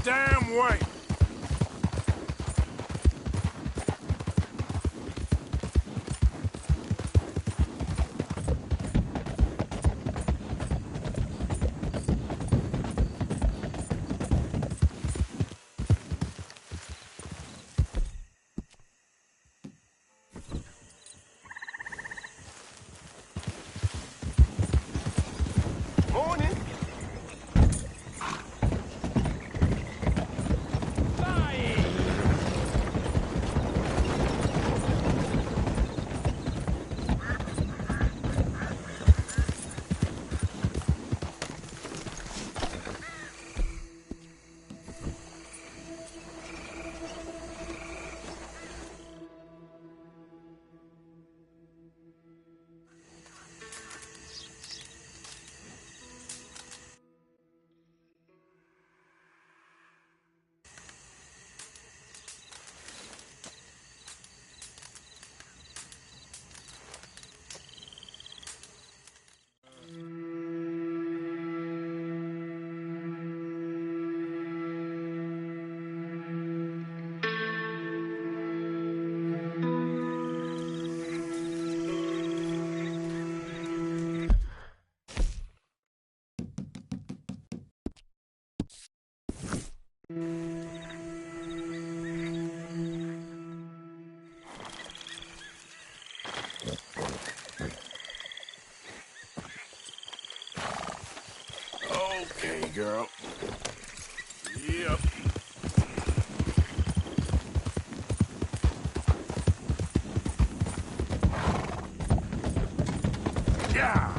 damn way! Okay, girl. Yep. Yeah.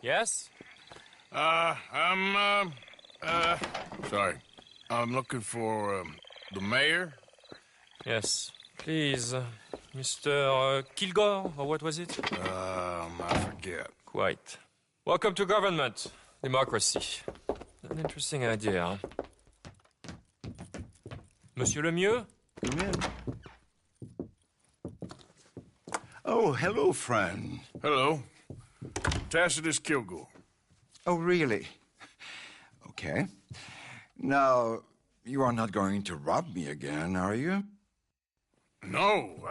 Yes? Sorry. I'm looking for, the mayor? Yes. Please, Mr. Kilgore, or what was it? I forget. Quite. Welcome to government. Democracy. An interesting idea, huh? Monsieur Lemieux? Come in. Oh, hello, friend. Hello. Tacitus Kilgore. Oh, really? Okay. Now, you are not going to rob me again, are you? No.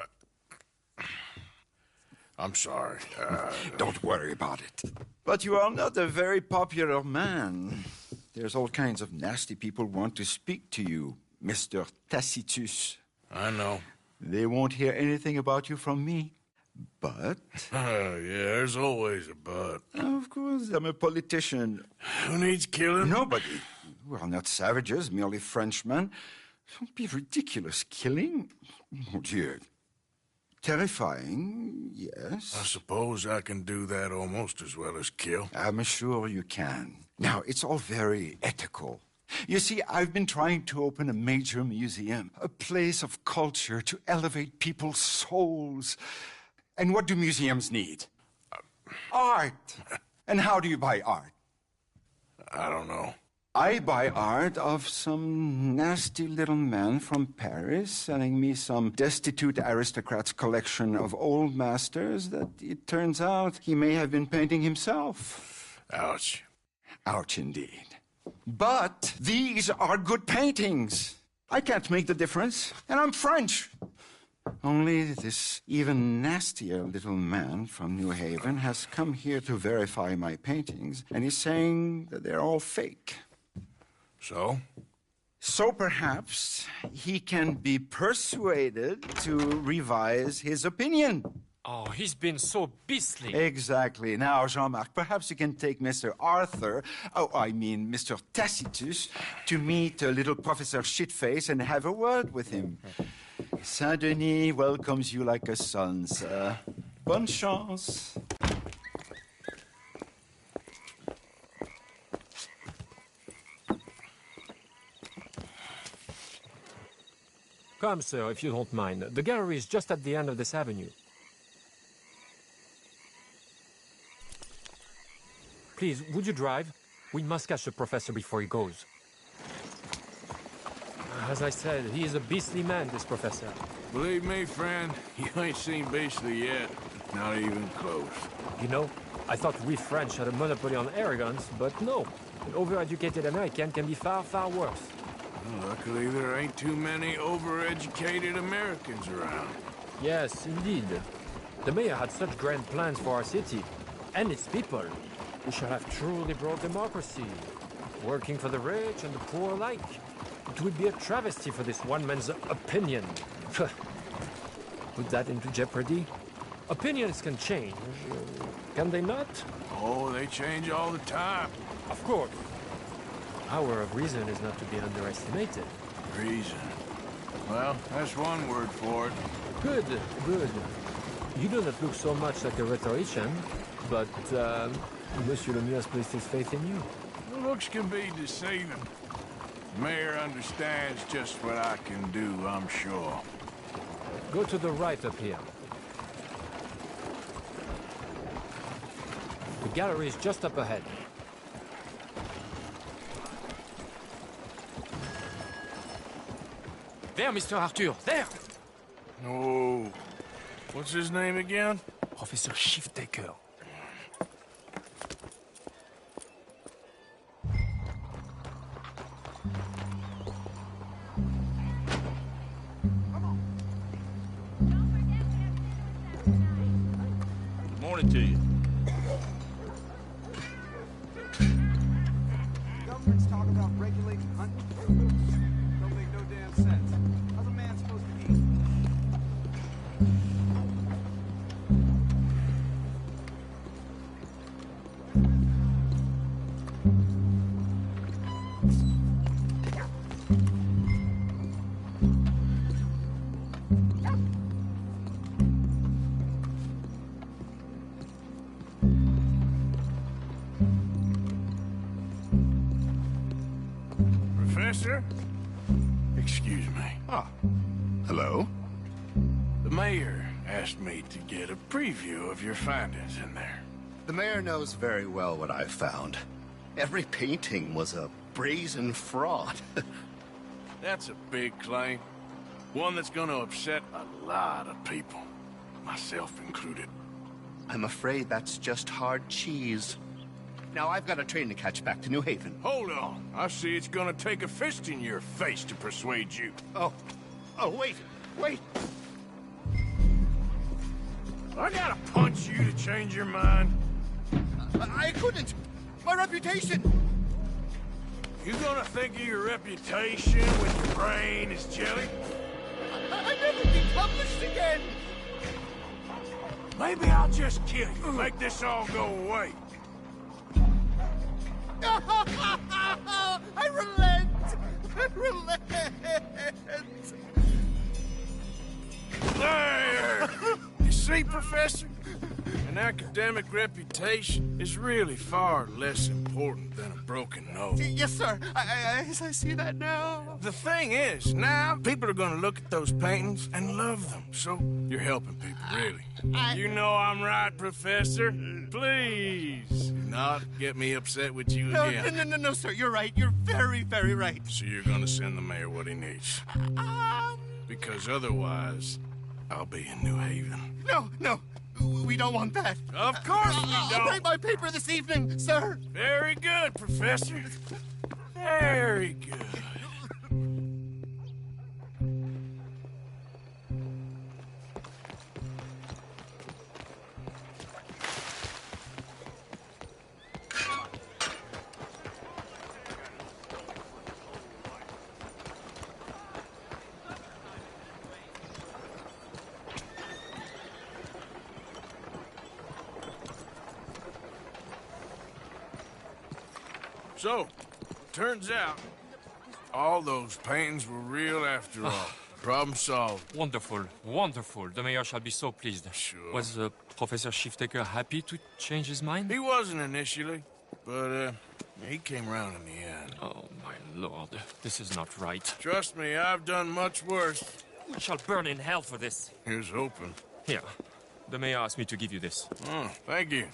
I'm sorry. Don't worry about it. But you are not a very popular man. There's all kinds of nasty people want to speak to you, Mr. Tacitus. I know. They won't hear anything about you from me. But... Yeah, there's always a but. Of course, I'm a politician. Who needs killing? Nobody. We are not savages, merely Frenchmen. Don't be ridiculous. Killing? Oh, dear. Terrifying, yes. I suppose I can do that almost as well as kill. I'm sure you can. Now, it's all very ethical. You see, I've been trying to open a major museum, a place of culture to elevate people's souls. And what do museums need? Art. And how do you buy art? I don't know. I buy art of some nasty little man from Paris selling me some destitute aristocrat's collection of old masters that it turns out he may have been painting himself. Ouch. Ouch indeed. But these are good paintings. I can't make the difference, and I'm French. Only this even nastier little man from New Haven has come here to verify my paintings, and he's saying that they're all fake. So? So perhaps he can be persuaded to revise his opinion. Oh, he's been so beastly. Exactly. Now, Jean-Marc, perhaps you can take Mr. Arthur, Mr. Tacitus, to meet little Professor Shitface and have a word with him. Saint-Denis welcomes you like a son, sir. Bonne chance. Come, sir, if you don't mind. The gallery is just at the end of this avenue. Please, would you drive? We must catch the professor before he goes. As I said, he is a beastly man, this professor. Believe me, friend, you ain't seen beastly yet. Not even close. You know, I thought we French had a monopoly on arrogance, but no. An overeducated American can be far, far worse. Well, luckily, there ain't too many overeducated Americans around. Yes, indeed. The mayor had such grand plans for our city, and its people. We shall have truly broad democracy, working for the rich and the poor alike. It would be a travesty for this one man's opinion. Put that into jeopardy. Opinions can change, can they not? Oh, they change all the time. Of course. The power of reason is not to be underestimated. Reason. Well, that's one word for it. Good, good. You do not look so much like a rhetorician, but Monsieur Lemieux has placed his faith in you. Well, looks can be deceiving. The mayor understands just what I can do, I'm sure. Go to the right up here. The gallery is just up ahead. There, Mr. Arthur, there! Oh, what's his name again? Professor Shiftaker. Good morning to you. Government's talk about regulating hunting don't make no damn sense. How's a man supposed to eat? Professor? Excuse me. Ah, hello. The mayor asked me to get a preview of your findings in there. The mayor knows very well what I found. Every painting was a brazen fraud. That's a big claim. One that's gonna upset a lot of people. Myself included. I'm afraid that's just hard cheese. Now, I've got a train to catch back to New Haven. Hold on. I see it's gonna take a fist in your face to persuade you. Oh, wait. I gotta punch you to change your mind. I couldn't. My reputation. You gonna think of your reputation when your brain is jelly? I'll never be published again. Maybe I'll just kill you, make this all go away. I relent. There! You see, Professor? An academic reputation is really far less important than a broken nose. Yes, sir. I see that now. The thing is, now people are gonna look at those paintings and love them. So you're helping people, really. You know I'm right, Professor. Please do not get me upset with you again. No, sir. You're right. You're very, very right. So you're gonna send the mayor what he needs. Because otherwise, I'll be in New Haven. No. We don't want that. Of course we I'll don't. write my paper this evening, sir. Very good, Professor. Very good. So, turns out, all those paintings were real after all. Problem solved. Wonderful, wonderful. The mayor shall be so pleased. Sure. Was Professor Shiftaker happy to change his mind? He wasn't initially, but he came around in the end. Oh, my lord. This is not right. Trust me, I've done much worse. We shall burn in hell for this. Here's hoping. Here. The mayor asked me to give you this. Oh, thank you.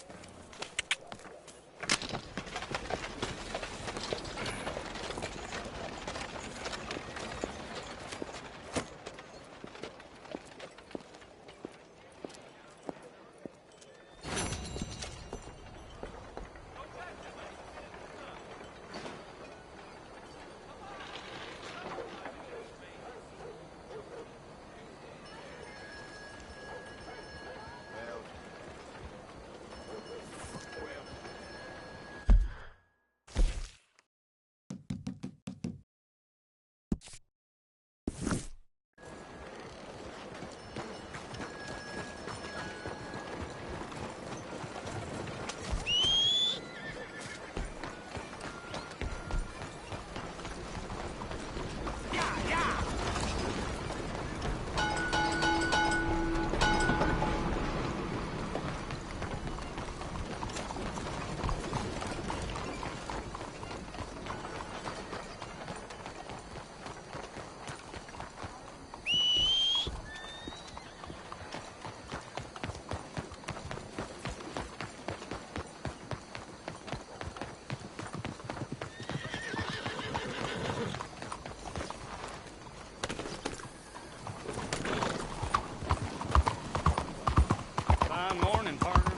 Morning, partner.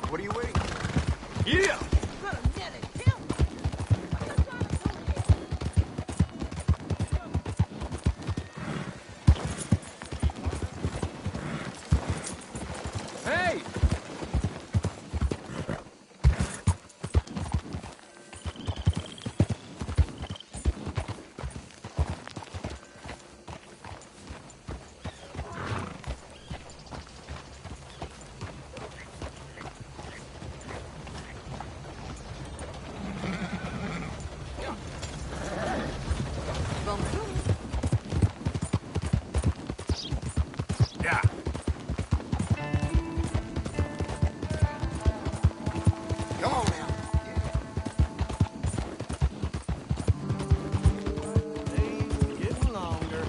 What are you waiting for? Yeah! Hey! Yeah. Come on now. Days getting longer.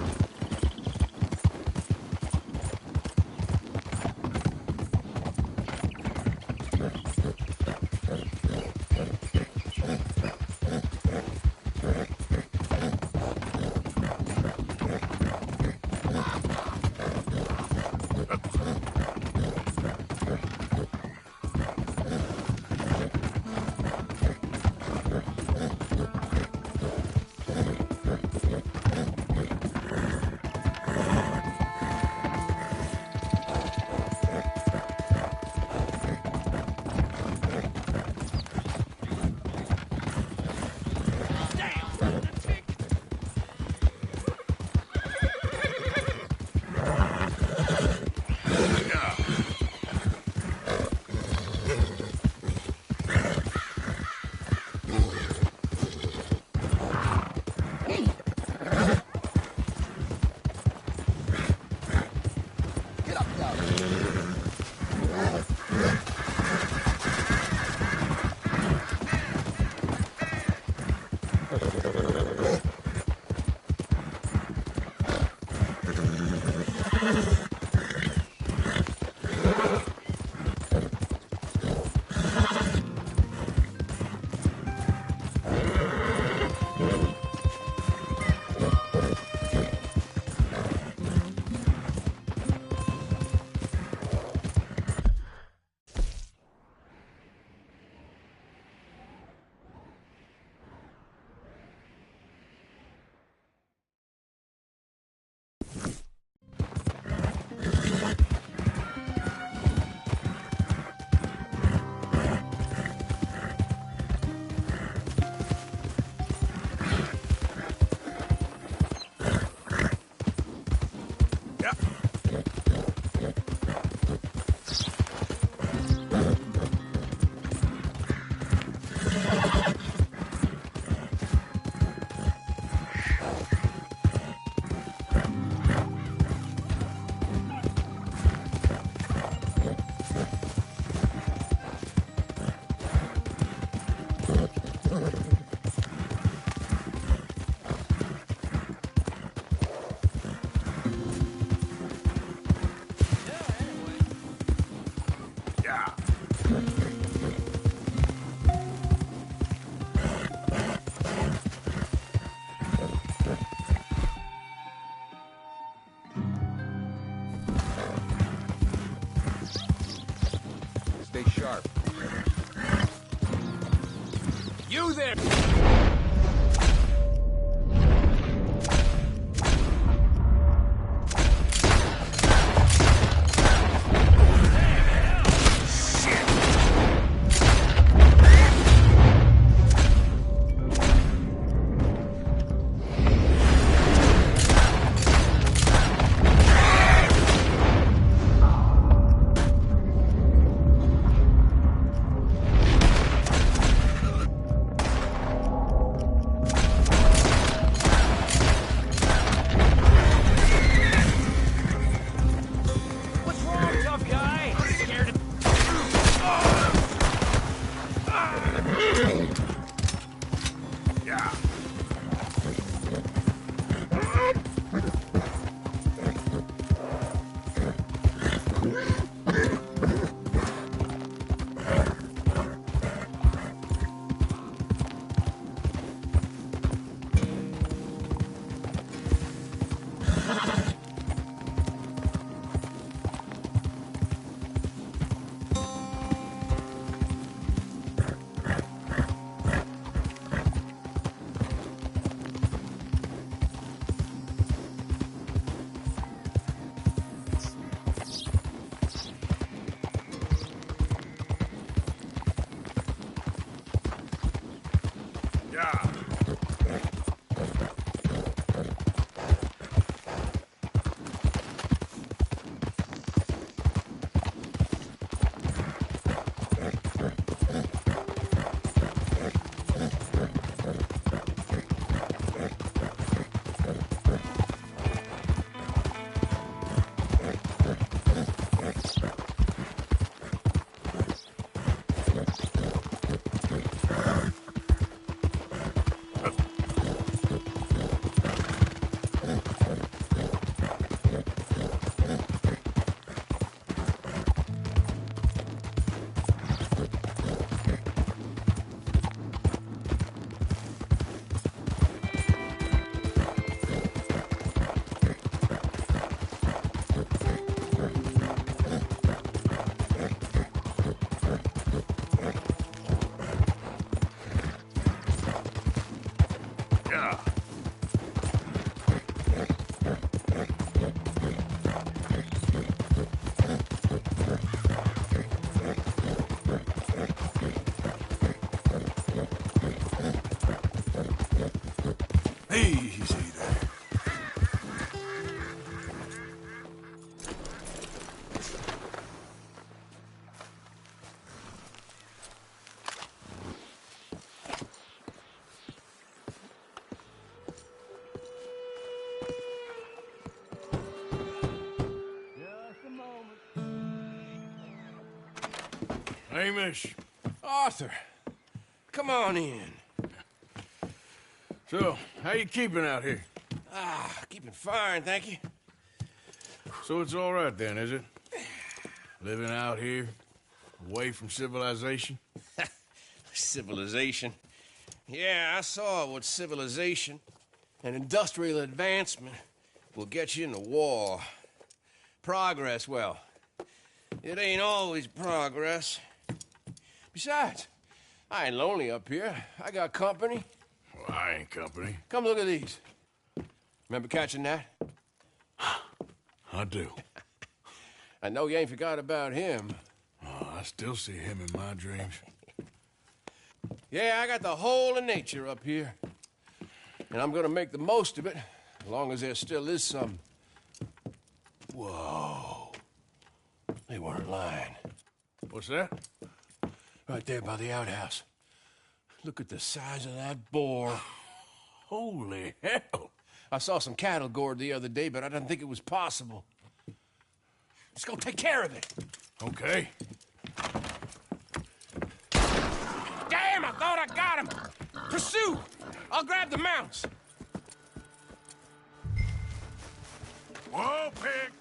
You there! Easy there. Just a moment. Hamish. Arthur, come on in. So, how you keeping out here? Keeping fine, thank you. So it's all right then, is it? Living out here, away from civilization? Civilization. Yeah, I saw what civilization and industrial advancement will get you in the war. Progress, well, it ain't always progress. Besides, I ain't lonely up here. I got company. Well, I ain't company. Come look at these. Remember catching that? I do. I know you ain't forgot about him. Oh, I still see him in my dreams. Yeah, I got the whole of nature up here. And I'm gonna make the most of it, as long as there still is some. Whoa. They weren't lying. What's that? Right there by the outhouse. Look at the size of that boar. Holy hell. I saw some cattle gored the other day, but I didn't think it was possible. Let's go take care of it. Okay. Damn, I thought I got him. Pursue. I'll grab the mounts. Whoa, pig!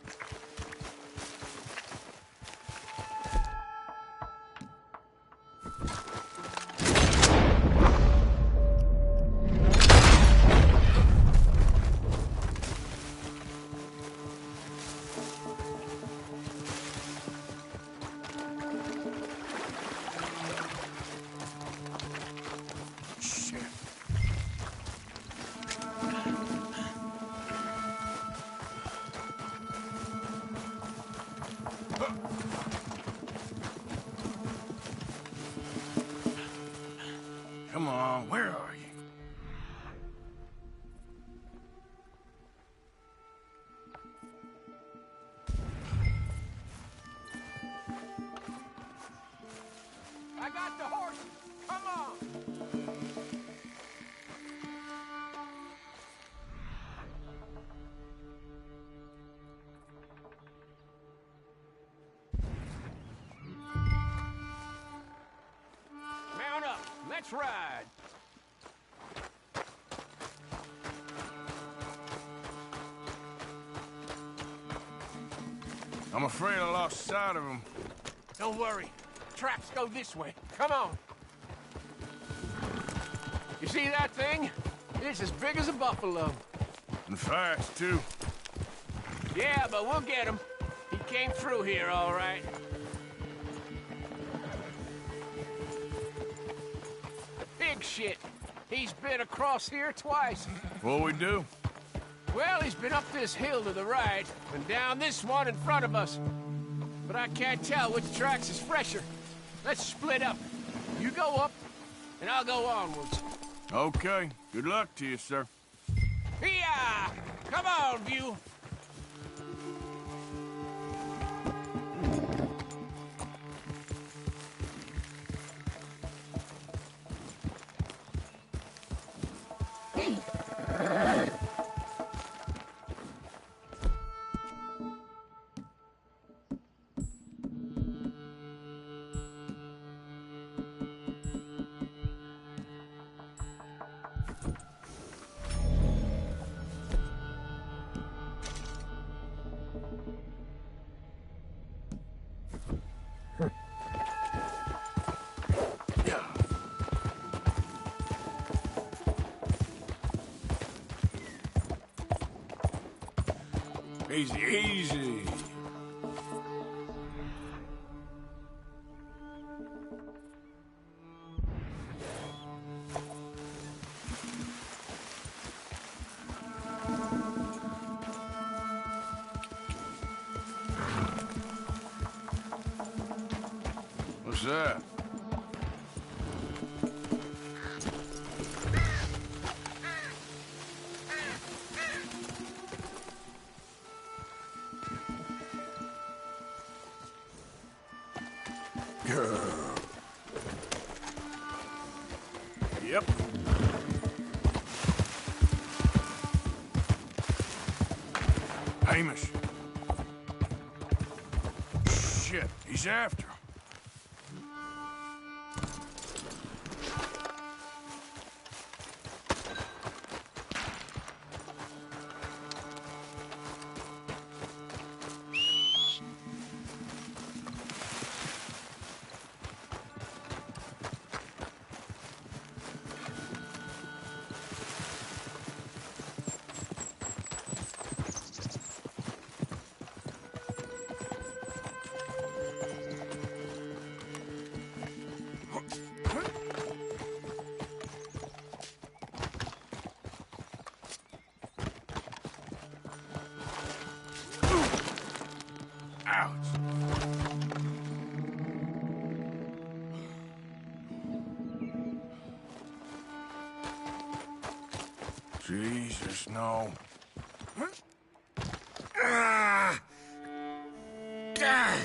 on, where are you? I got the horse. Come on. Mount up. Let's ride. I'm afraid I lost sight of him. Don't worry. Tracks go this way. Come on. You see that thing? It's as big as a buffalo. And fast, too. Yeah, but we'll get him. He came through here, all right. Big shit. He's been across here twice. What we do? Well, he's been up this hill to the right and down this one in front of us. But I can't tell which tracks is fresher. Let's split up. You go up, and I'll go onwards. Okay. Good luck to you, sir. Hiya! Come on, View. Easy, easy. What's that? Yep. Hamish. Shit, he's after him. Jesus, no. God.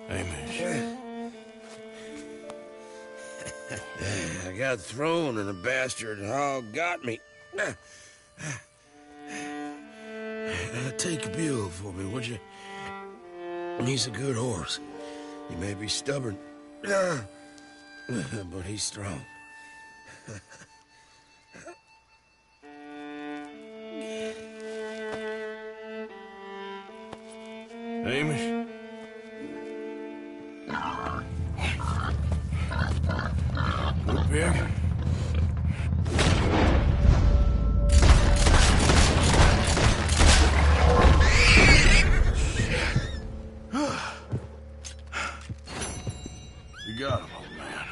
Hamish. I got thrown and the bastard hog got me. Take a mule for me, would you? He's a good horse. He may be stubborn, but he's strong. Hamish? Little pig? You got him, old man.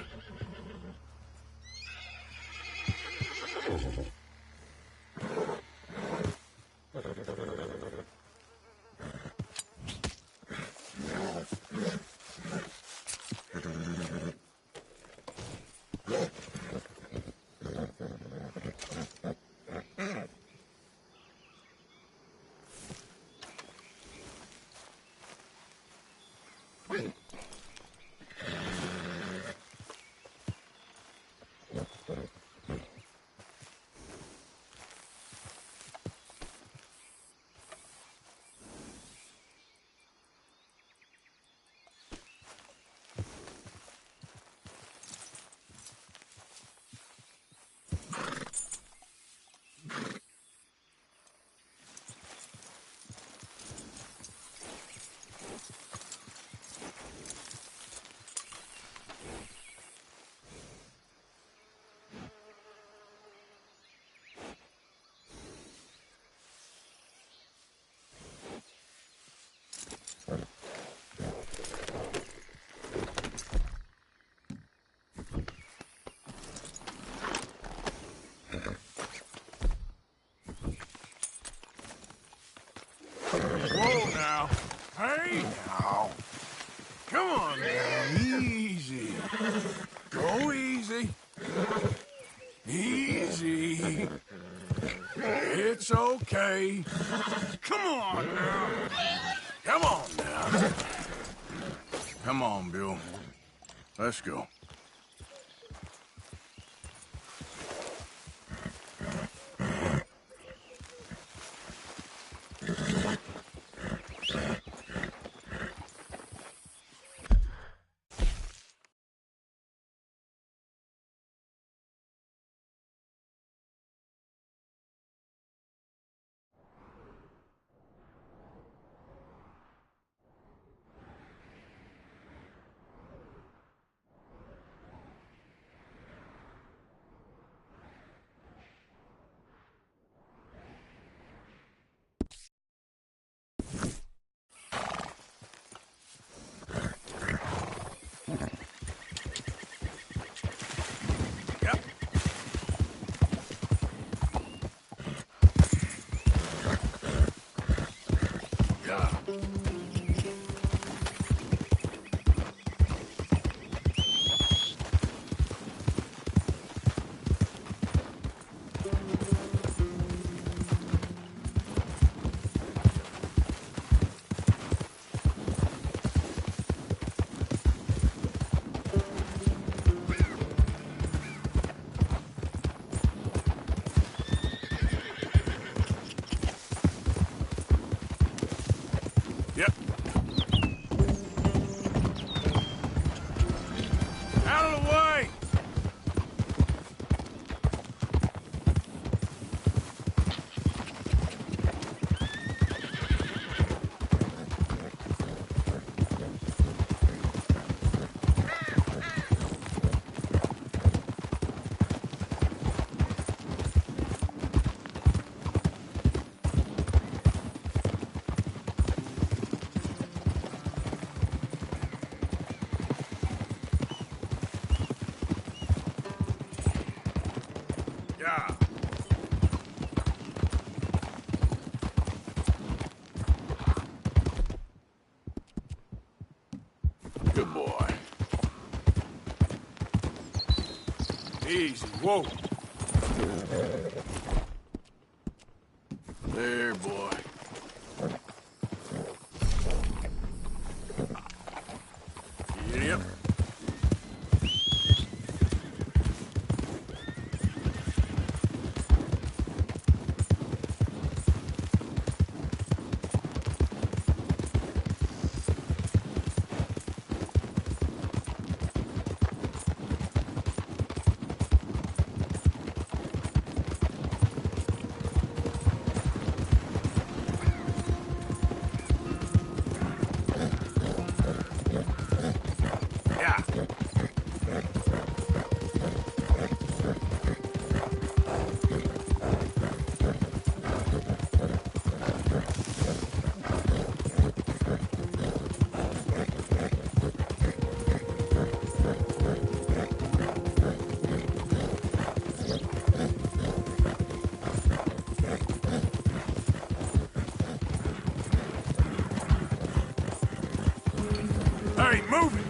on now. Easy. Go easy. Easy. It's okay. Come on now. Come on now. Come on, Bill. Let's go. Yep. Out of the way! Yeah. Good boy. Easy. Whoa. There, boy. Yep. Hey, move it!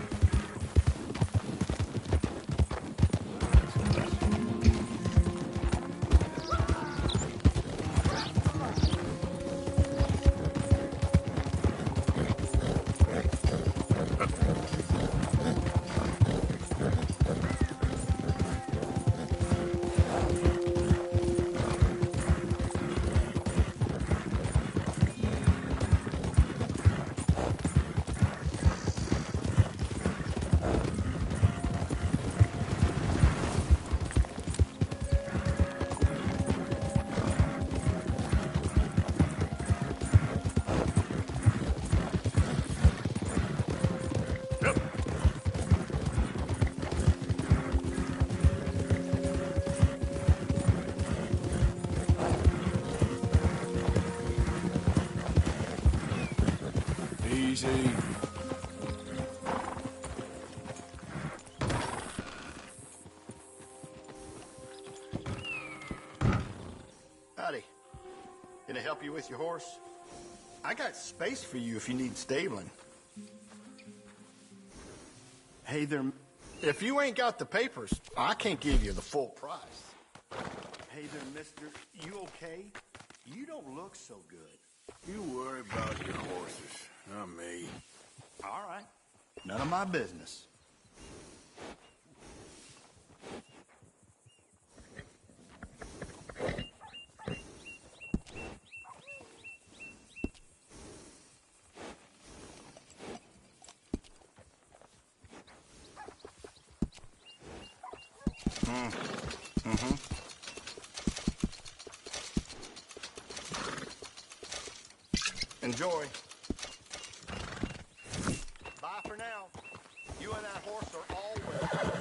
Easy. Howdy. Can I help you with your horse? I got space for you if you need stabling. Hey there. If you ain't got the papers, I can't give you the full price. Hey there, mister. You okay? You don't look so good. You worry about your horses, not me. All right. None of my business. Enjoy. Bye for now. You and that horse are all welcome.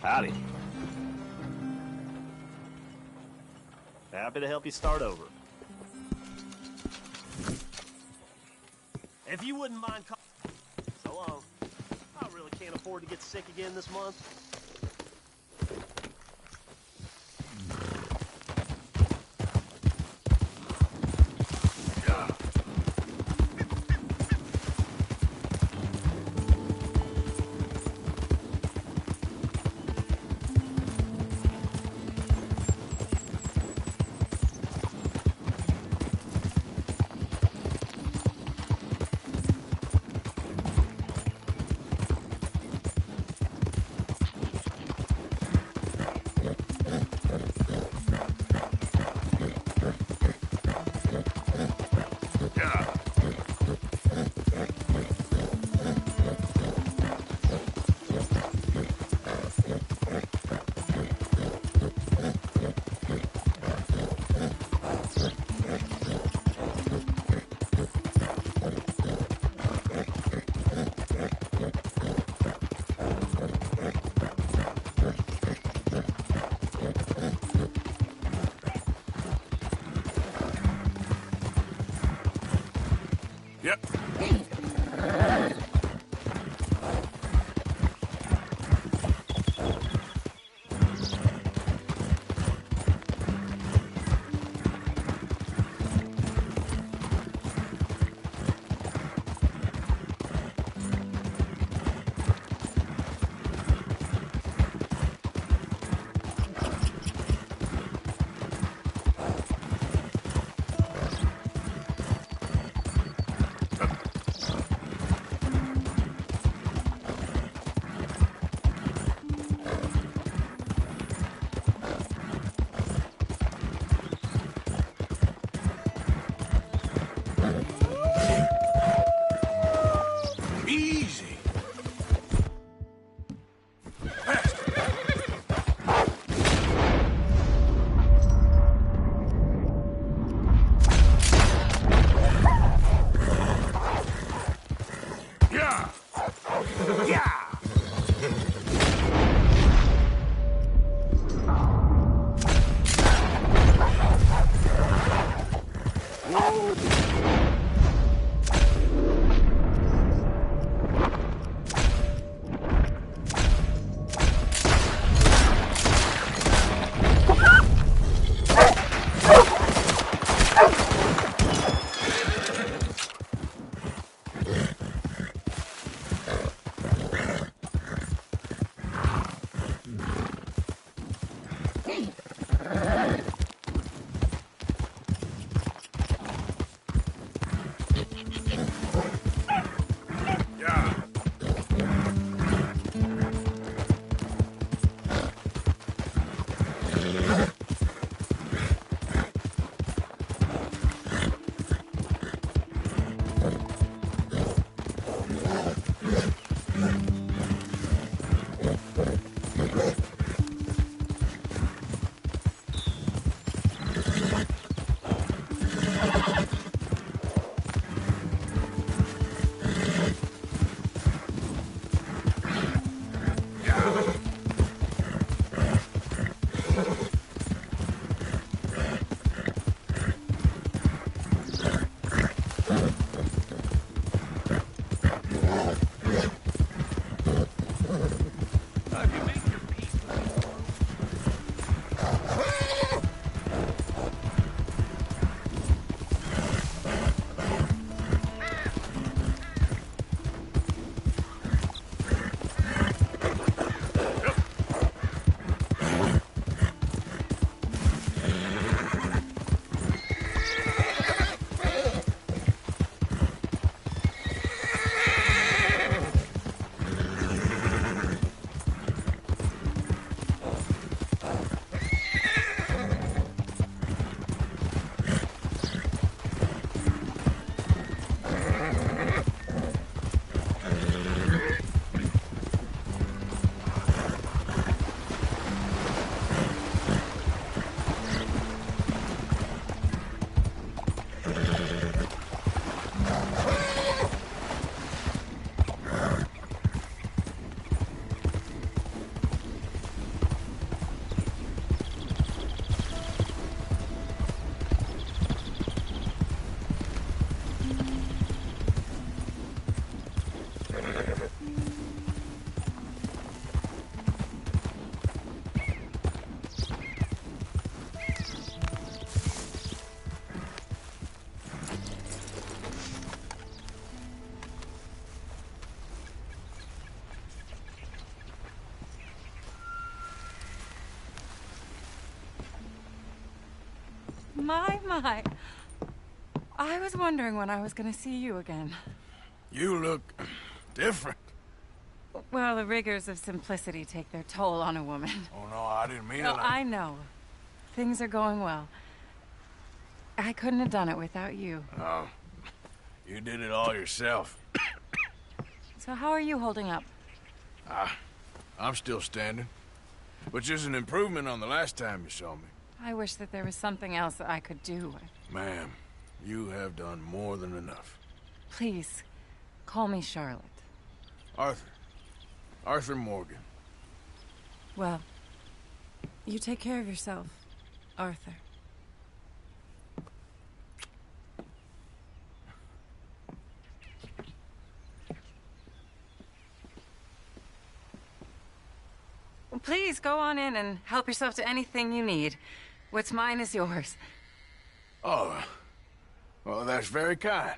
Howdy. Happy to help you start over. If you wouldn't mind so long. I really can't afford to get sick again this month. Yep. My. I was wondering when I was going to see you again. You look different. Well, the rigors of simplicity take their toll on a woman. Oh, no, I didn't mean it. I know. Things are going well. I couldn't have done it without you. Oh, you did it all yourself. So how are you holding up? I'm still standing, which is an improvement on the last time you saw me. I wish that there was something else that I could do. Ma'am, you have done more than enough. Please, call me Charlotte. Arthur. Arthur Morgan. Well, you take care of yourself, Arthur. Well, please go on in and help yourself to anything you need. What's mine is yours. Oh, well, that's very kind.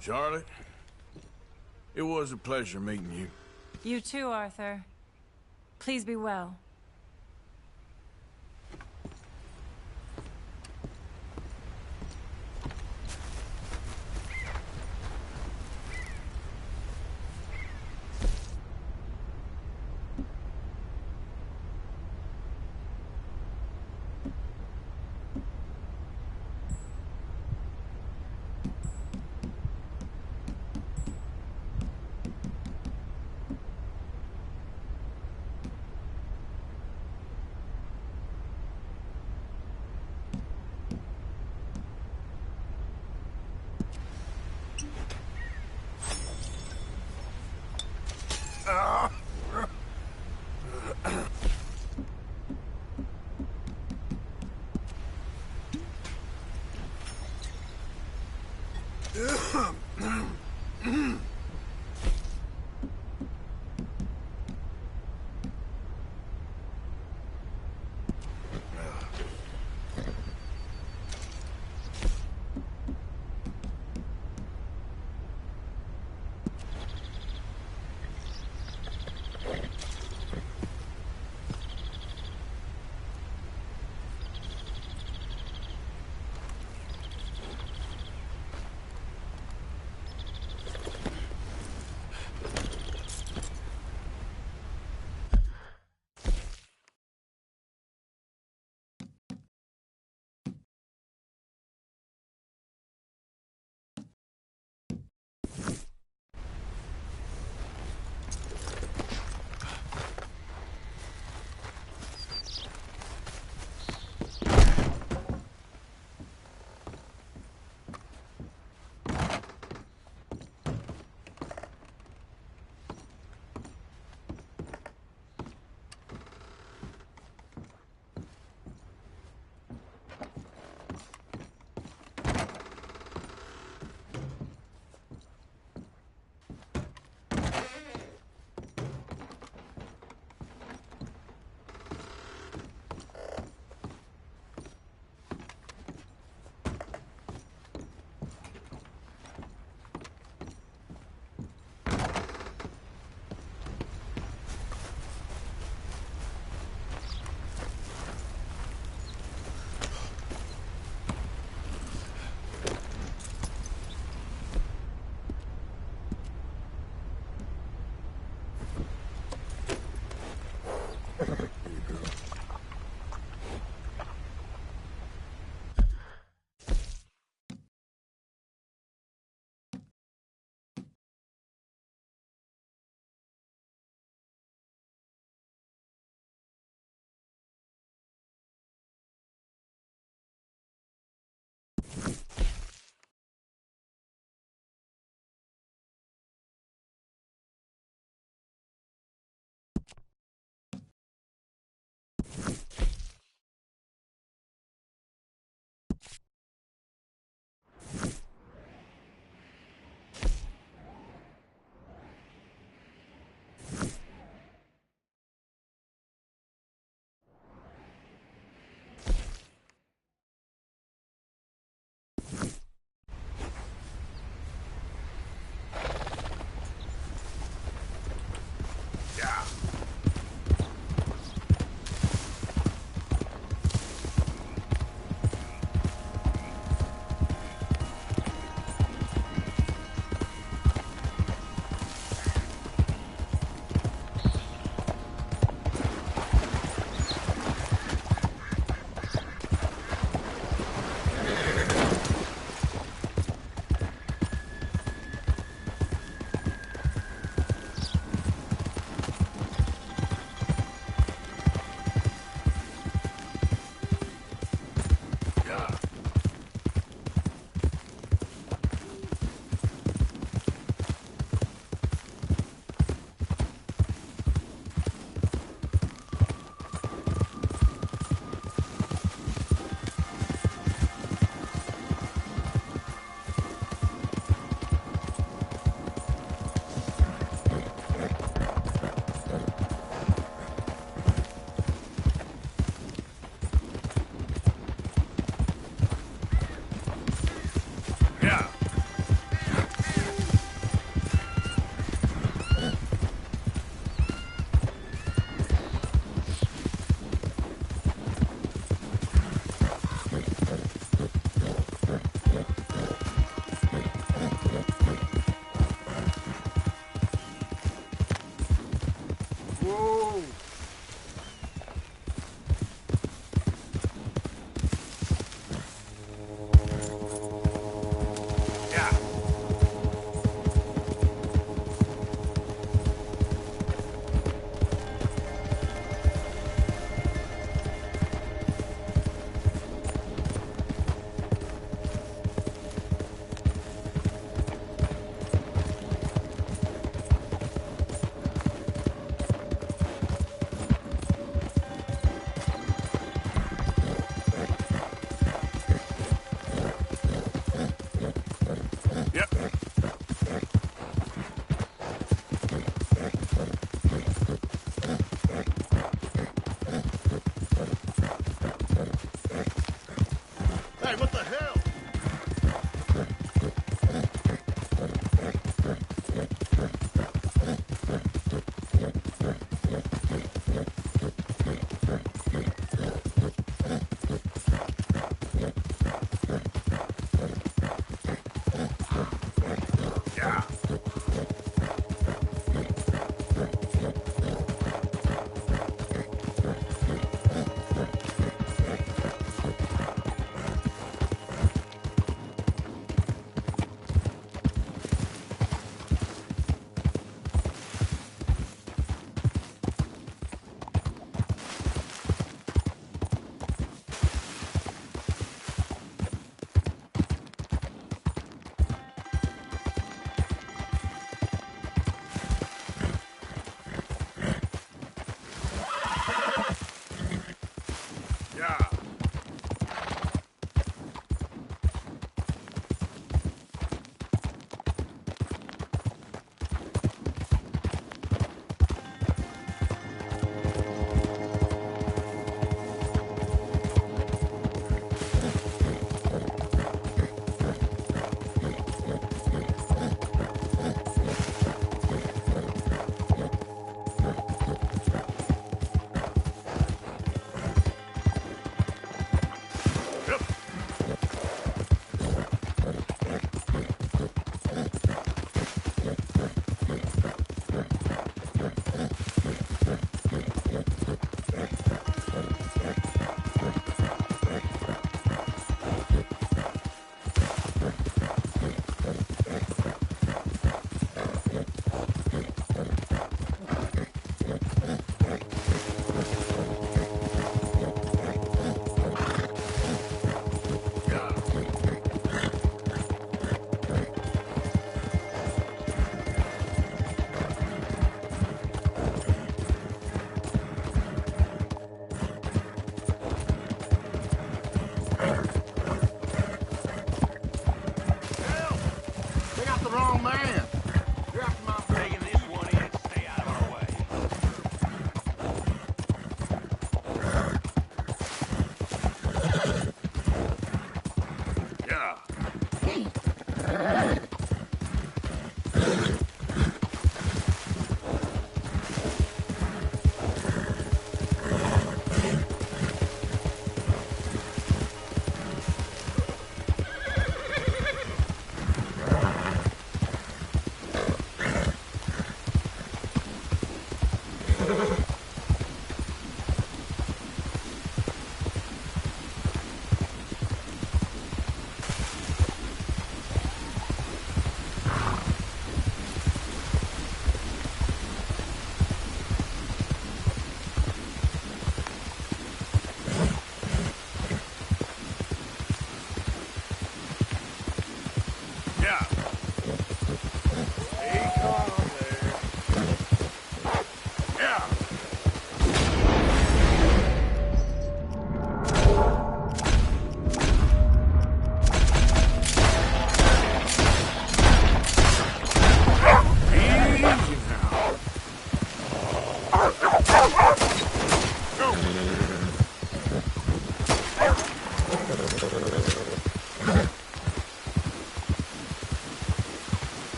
Charlotte, it was a pleasure meeting you. You too, Arthur. Please be well.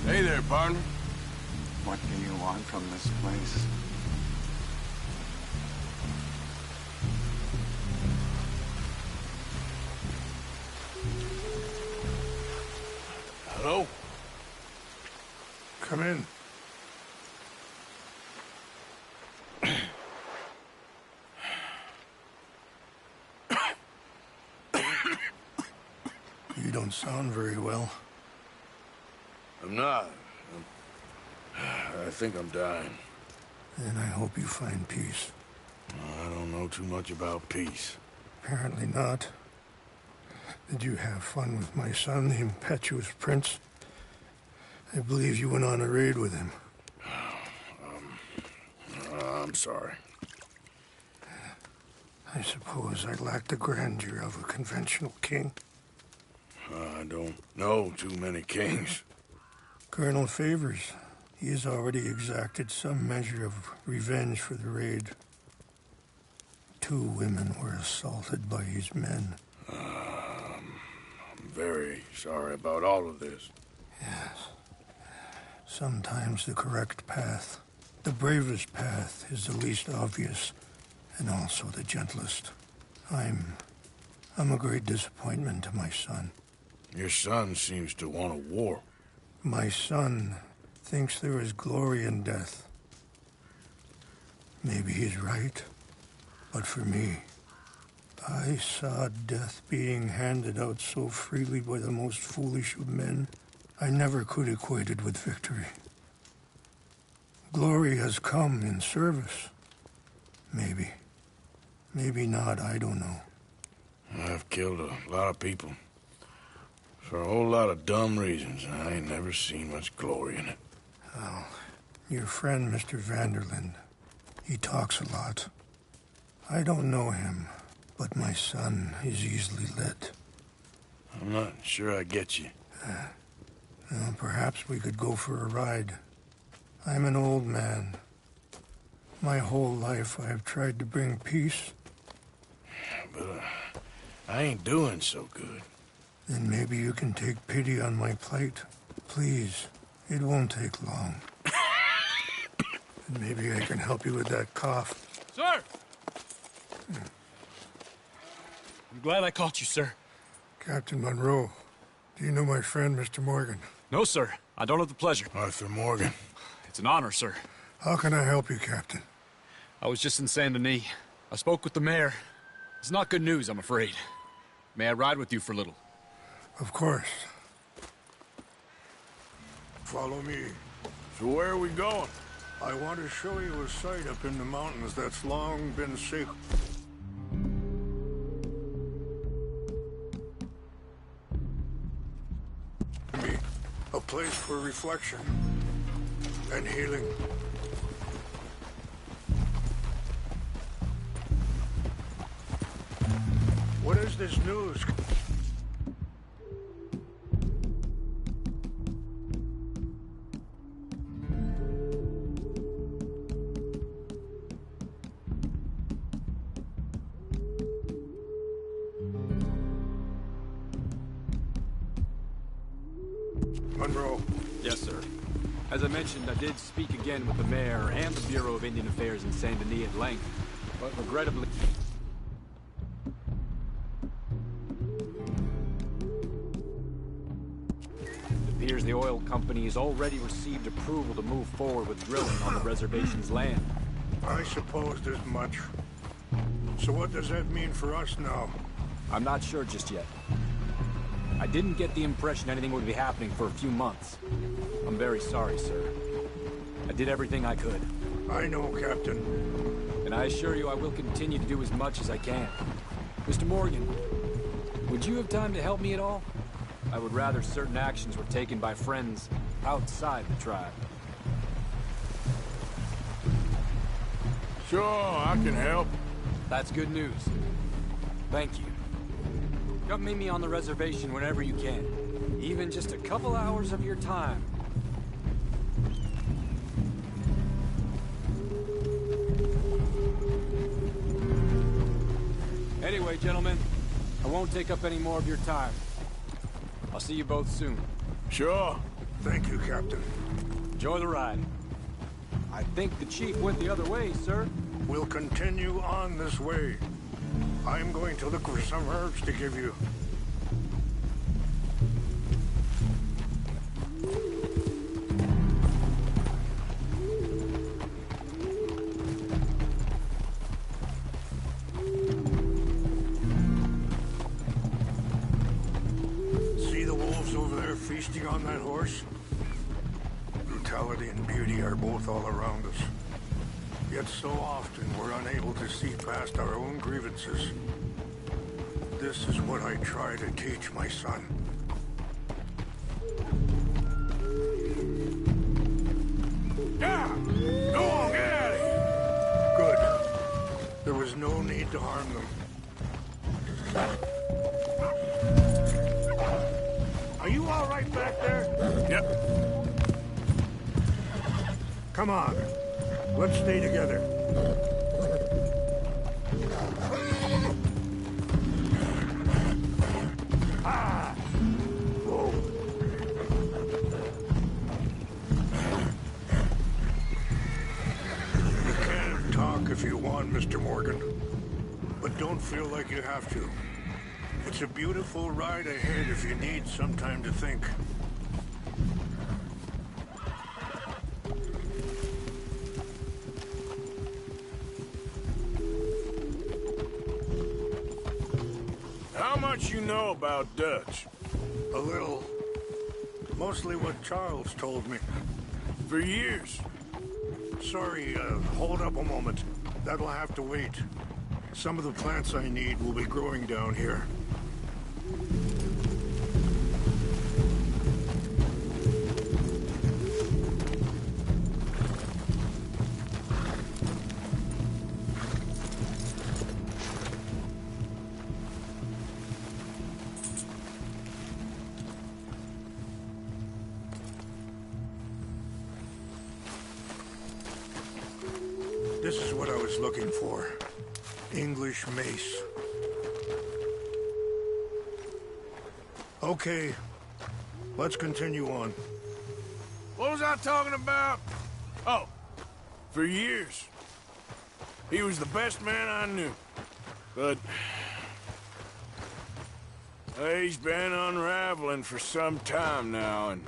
Hey there, partner. What do you want from this place? Hello? Come in. You don't sound very well. I'm not. I think I'm dying. And I hope you find peace. I don't know too much about peace. Apparently not. Did you have fun with my son, the impetuous prince? I believe you went on a raid with him. I'm sorry. I suppose I lack the grandeur of a conventional king. I don't know too many kings. Colonel Favors, he has already exacted some measure of revenge for the raid. 2 women were assaulted by his men. I'm very sorry about all of this. Yes. Sometimes the correct path, the bravest path, is the least obvious, and also the gentlest. I'm a great disappointment to my son. Your son seems to want a war. My son thinks there is glory in death. Maybe he's right, but for me, I saw death being handed out so freely by the most foolish of men. I never could equate it with victory. Glory has come in service. Maybe. Maybe not, I don't know. I've killed a lot of people. For a whole lot of dumb reasons, and I ain't never seen much glory in it. Well, your friend, Mr. Vanderlyn, he talks a lot. I don't know him, but my son is easily led. I'm not sure I get you. Well, perhaps we could go for a ride. I'm an old man. My whole life I have tried to bring peace. But I ain't doing so good. Then maybe you can take pity on my plight. Please, it won't take long. And maybe I can help you with that cough. Sir! I'm glad I caught you, sir. Captain Monroe, do you know my friend, Mr. Morgan? No, sir. I don't have the pleasure. Arthur Morgan. It's an honor, sir. How can I help you, Captain? I was just in Saint Denis. I spoke with the mayor. It's not good news, I'm afraid. May I ride with you for a little? Of course. Follow me. So where are we going? I want to show you a site up in the mountains that's long been sacred. A place for reflection and healing. What is this news? Monroe. Yes, sir. As I mentioned, I did speak again with the mayor and the Bureau of Indian Affairs in Saint Denis at length, but regrettably... It appears the oil company has already received approval to move forward with drilling on the reservation's land. I supposed as much. So what does that mean for us now? I'm not sure just yet. I didn't get the impression anything would be happening for a few months. I'm very sorry, sir. I did everything I could. I know, Captain. And I assure you I will continue to do as much as I can. Mr. Morgan, would you have time to help me at all? I would rather certain actions were taken by friends outside the tribe. Sure, I can help. That's good news. Thank you. Come meet me on the reservation whenever you can. Even just a couple hours of your time. Anyway, gentlemen, I won't take up any more of your time. I'll see you both soon. Sure. Thank you, Captain. Enjoy the ride. I think the chief went the other way, sir. We'll continue on this way. I'm going to look for some herbs to give you. See the wolves over there feasting on that horse? Brutality and beauty are both all around us. Yet so often we're unable to see past our own grievances. This is what I try to teach my son. Yeah! Go on, get out of here! Good. There was no need to harm them. Are you all right back there? Yep. Come on. Let's stay together. Ah! Whoa. You can talk if you want, Mr. Morgan. But don't feel like you have to. It's a beautiful ride ahead if you need some time to think. How much you know about Dutch? A little. Mostly what Charles told me. For years. Sorry, hold up a moment. That'll have to wait. Some of the plants I need will be growing down here. This is what I was looking for. English mace. Okay, let's continue on. What was I talking about? Oh, for years. He was the best man I knew. But he's been unraveling for some time now, and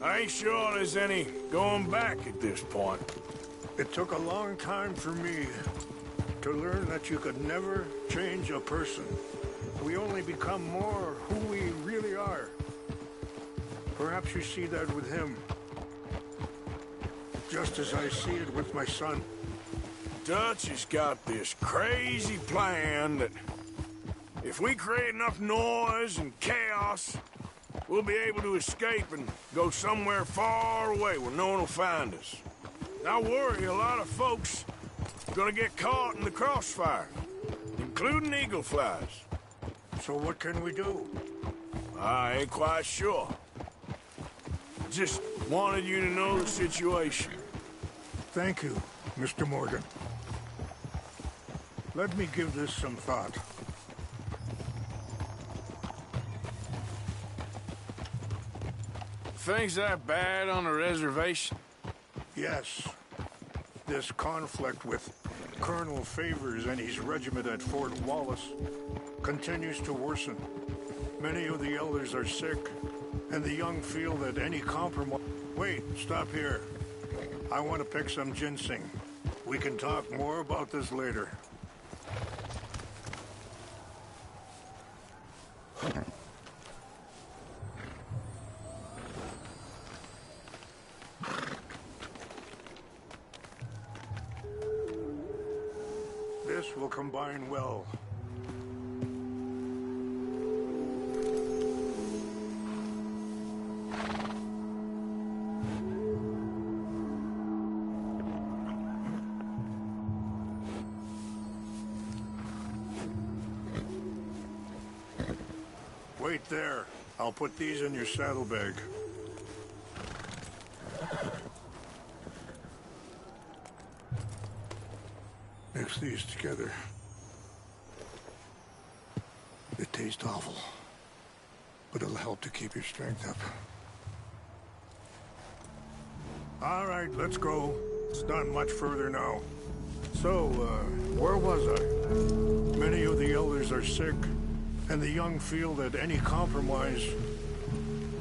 I ain't sure there's any going back at this point. It took a long time for me to learn that you could never change a person. We only become more who we really are. Perhaps Perhaps you see that with him. Just as I see it with my son. Dutch has got this crazy plan that if we create enough noise and chaos, we'll be able to escape and go somewhere far away where no one will find us. I worry a lot of folks are gonna get caught in the crossfire, including eagle flies. So what can we do? I ain't quite sure. Just wanted you to know the situation. Thank you, Mr. Morgan. Let me give this some thought. Things that bad on the reservation? Yes. This conflict with Colonel Favors and his regiment at Fort Wallace continues to worsen. Many of the elders are sick, and the young feel that any compromise... Wait, stop here. I want to pick some ginseng. We can talk more about this later. This will combine well. Wait there. I'll put these in your saddlebag. Mix these together. They taste awful, but it'll help to keep your strength up. All right, let's go. It's not much further now. So, where was I? Many of the elders are sick, and the young feel that any compromise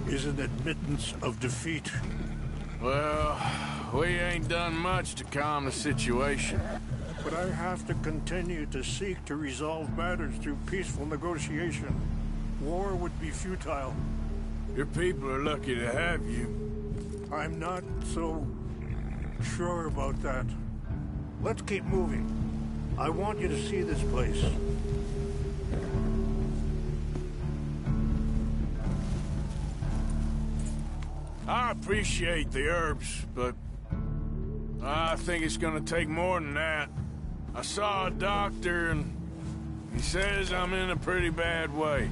is an admittance of defeat. Well, we ain't done much to calm the situation. But I have to continue to seek to resolve matters through peaceful negotiation. War would be futile. Your people are lucky to have you. I'm not so sure about that. Let's keep moving. I want you to see this place. I appreciate the herbs, but I think it's gonna take more than that. I saw a doctor and he says I'm in a pretty bad way.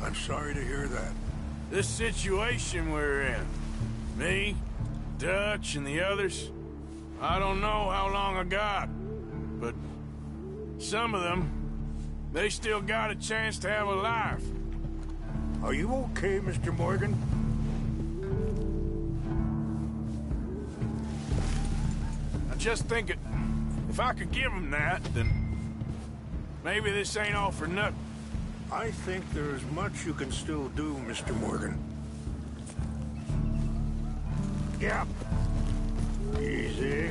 I'm sorry to hear that. This situation we're in, me, Dutch, and the others, I don't know how long I got, but some of them, they still got a chance to have a life. Are you okay, Mr. Morgan? I just think if I could give them that, then maybe this ain't all for nothing. I think there is much you can still do, Mr. Morgan. Yep. Easy.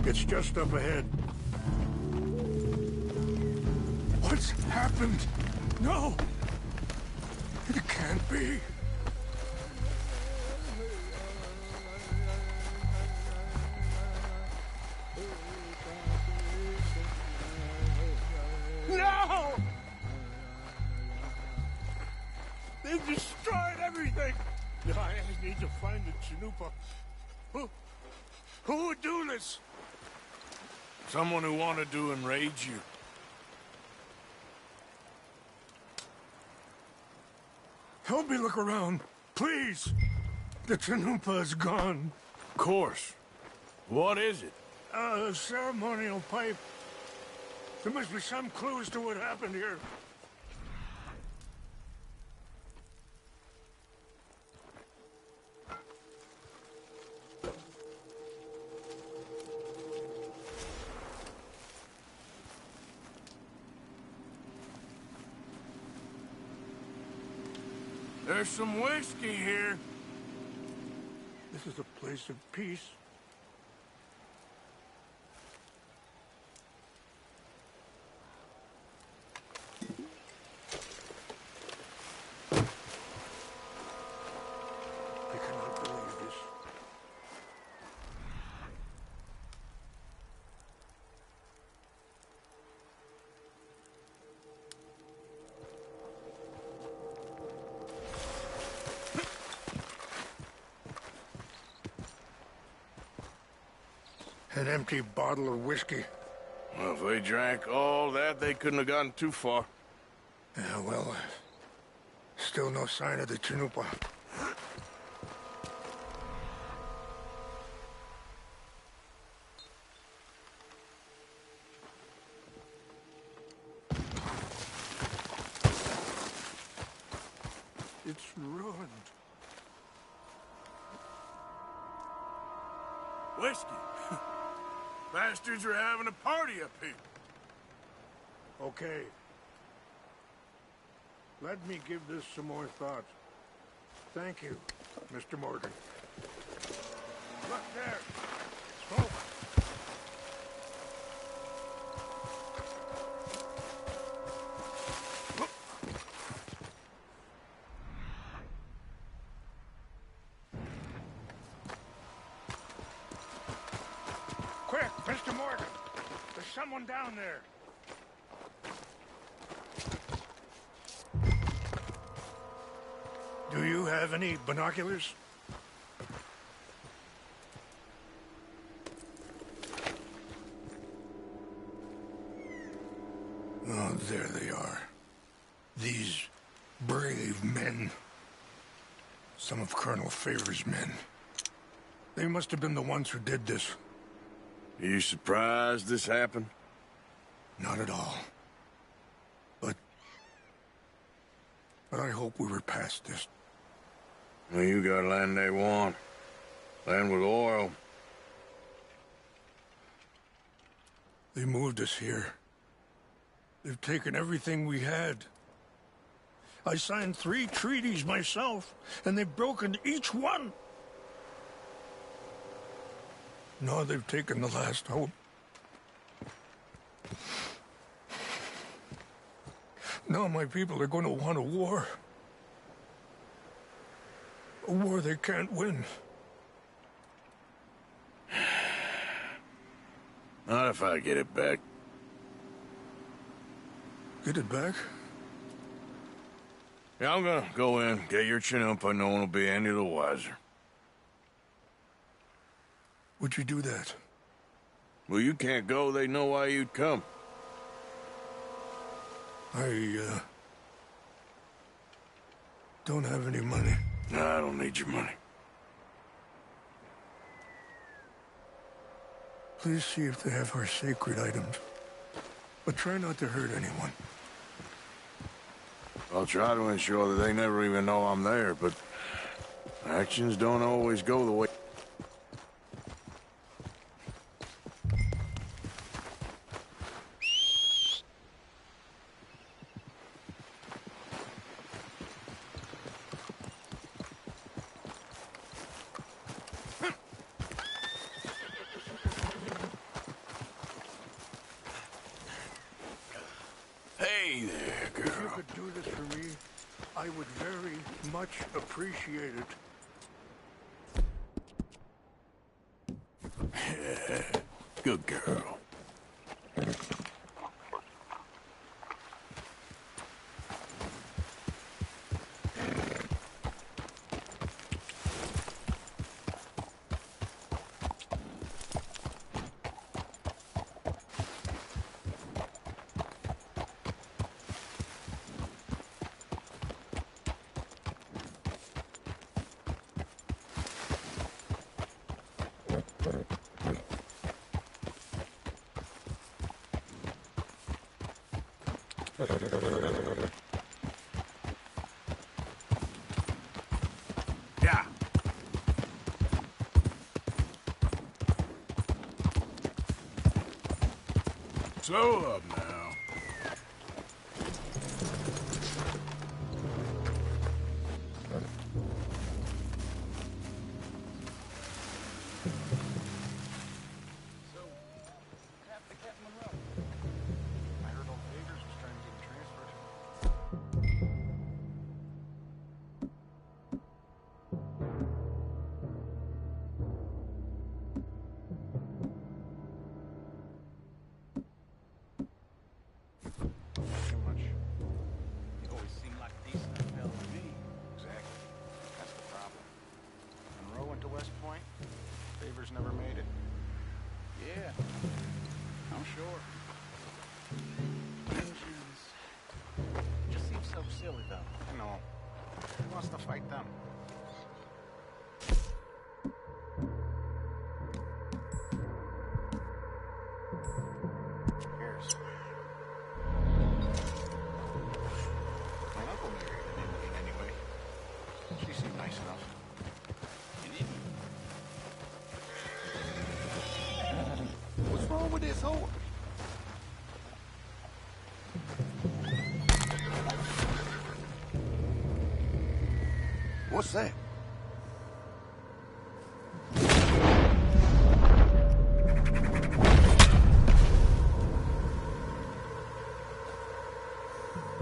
It's just up ahead. What's happened? No! It can't be. No! They've destroyed everything! I need to find the Chanupa. Who would do this? Someone who wanted to enrage you. Help me look around, please. The Chanupa is gone. Of course. What is it? A ceremonial pipe. There must be some clues to what happened here. There's some whiskey here. This is a place of peace. I cannot believe this. An empty bottle of whiskey. Well, if they drank all that, they couldn't have gotten too far. Yeah, well, still no sign of the Chanupa. It's ruined. Whiskey? Bastards are having a party up here. Okay. Let me give this some more thought. Thank you, Mr. Morgan. Look there. Smoke. Quick, Mr. Morgan. There's someone down there. Do you have any binoculars? Oh, there they are. These brave men. Some of Colonel Favor's men. They must have been the ones who did this. Are you surprised this happened? Not at all. But I hope we were past this. Well, you got land they want. Land with oil. They moved us here. They've taken everything we had. I signed 3 treaties myself, and they've broken each one. Now they've taken the last hope. Now my people are going to want a war. A war they can't win. Not if I get it back. Get it back? Yeah, I'm gonna go in, get your Chanupa, no one will be any the wiser. Would you do that? Well, you can't go, they know why you'd come. I don't have any money. No, I don't need your money. Please see if they have our sacred items. But try not to hurt anyone. I'll try to ensure that they never even know I'm there, but actions don't always go the way... Hey there, girl. If you could do this for me, I would very much appreciate it. Good girl. Yeah. Slow up now. Never made it. Yeah, I'm sure. Engines. Just seems so silly, though. I know. Who wants to fight them? Here's. My uncle married an Indian anyway. She seemed nice enough. What's wrong with this horse? What's that?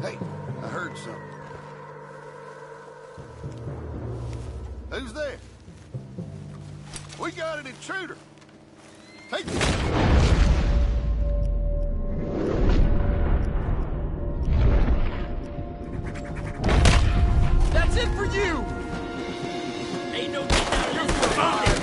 Hey, I heard something. Who's there? We got an intruder. Hey! That's it for you! Ain't no getting out of this one.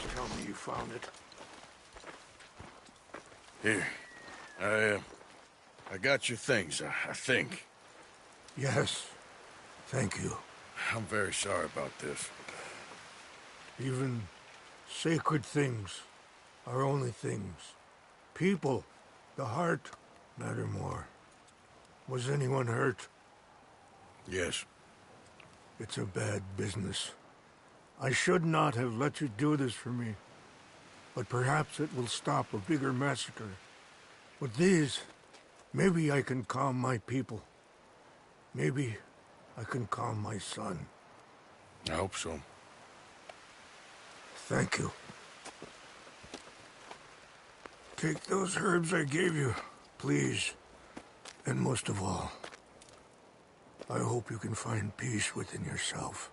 Just tell me you found it. Here. I got your things, I think. Yes. Thank you. I'm very sorry about this. Even sacred things are only things. People, the heart, matter more. Was anyone hurt? Yes. It's a bad business. I should not have let you do this for me. But perhaps it will stop a bigger massacre. With these, maybe I can calm my people. Maybe I can calm my son. I hope so. Thank you. Take those herbs I gave you, please. And most of all, I hope you can find peace within yourself.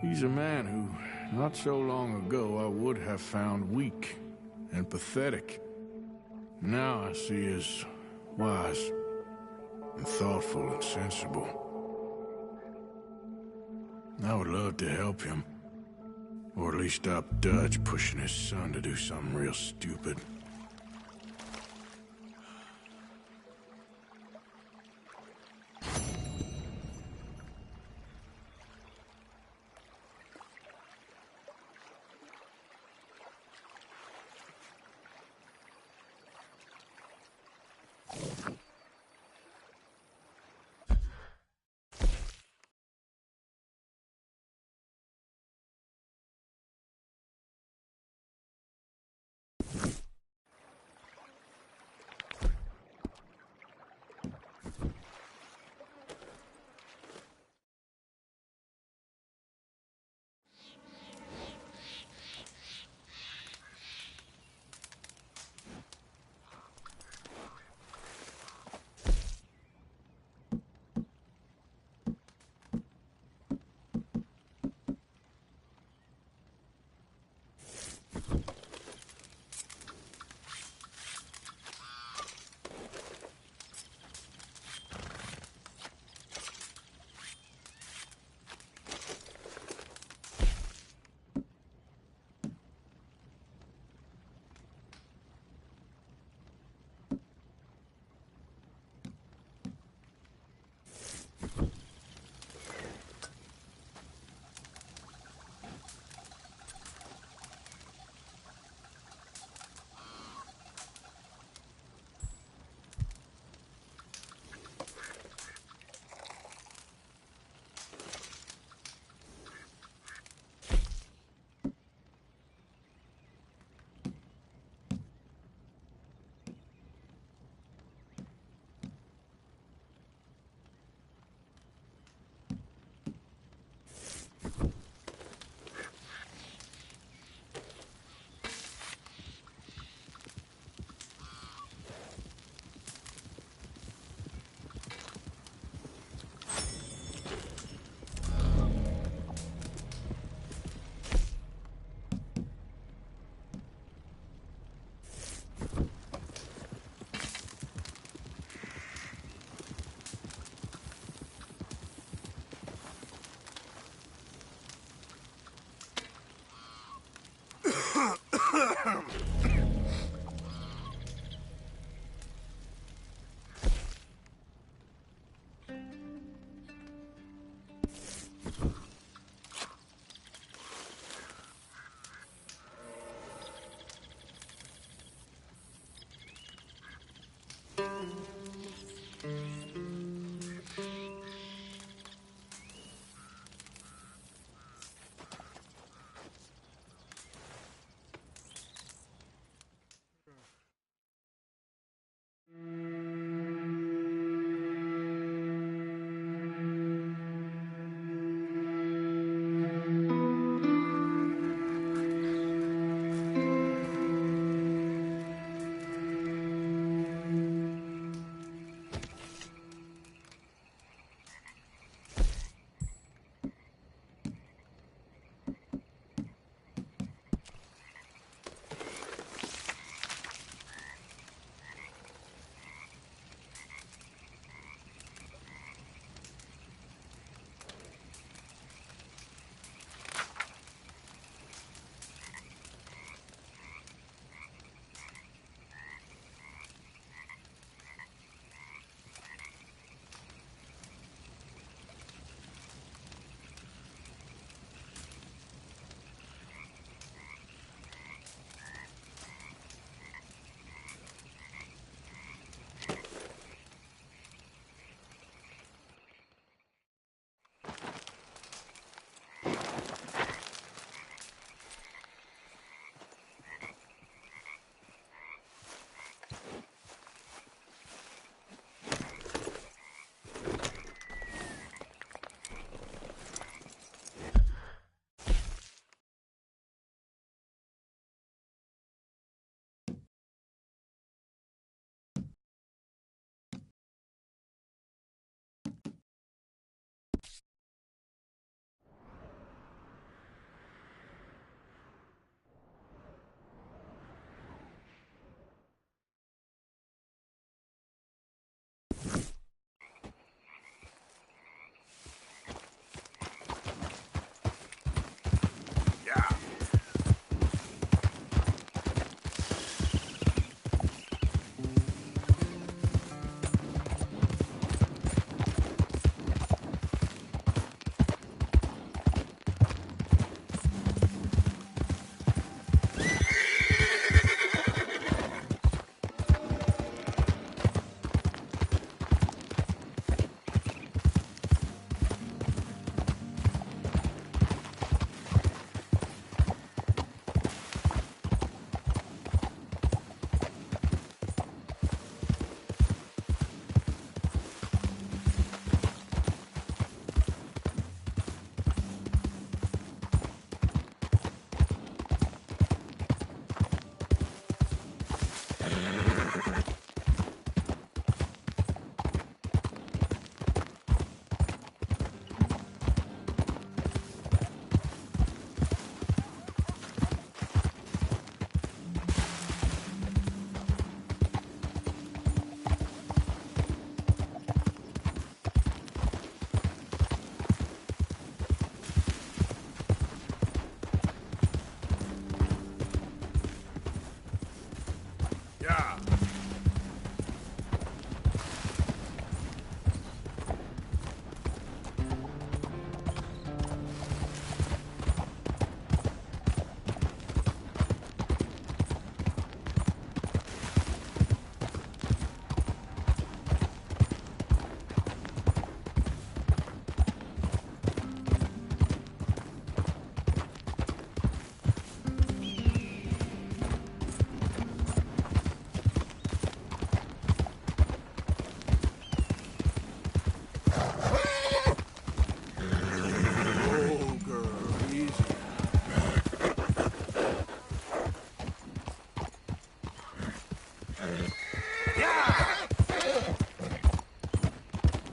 He's a man who, not so long ago, I would have found weak and pathetic. Now I see as wise and thoughtful and sensible. I would love to help him, or at least stop Dutch pushing his son to do something real stupid.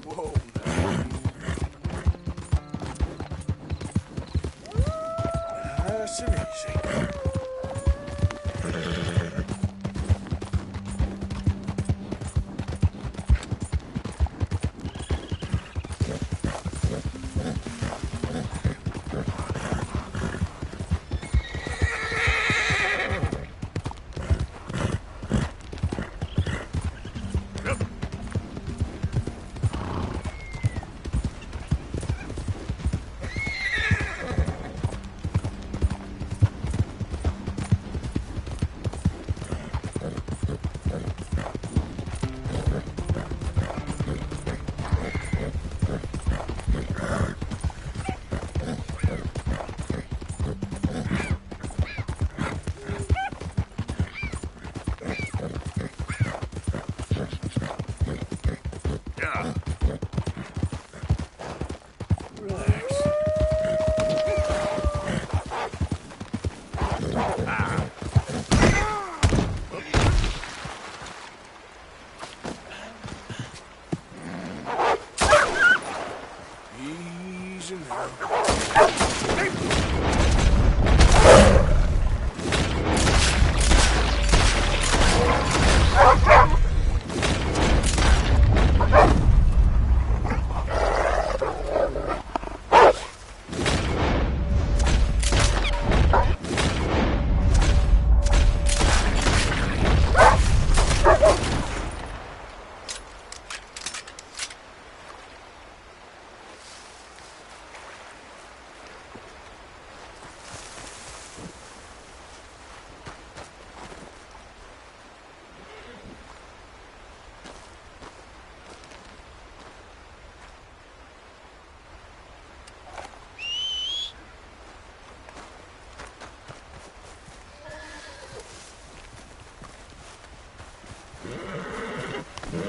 Whoa. Nice and easy.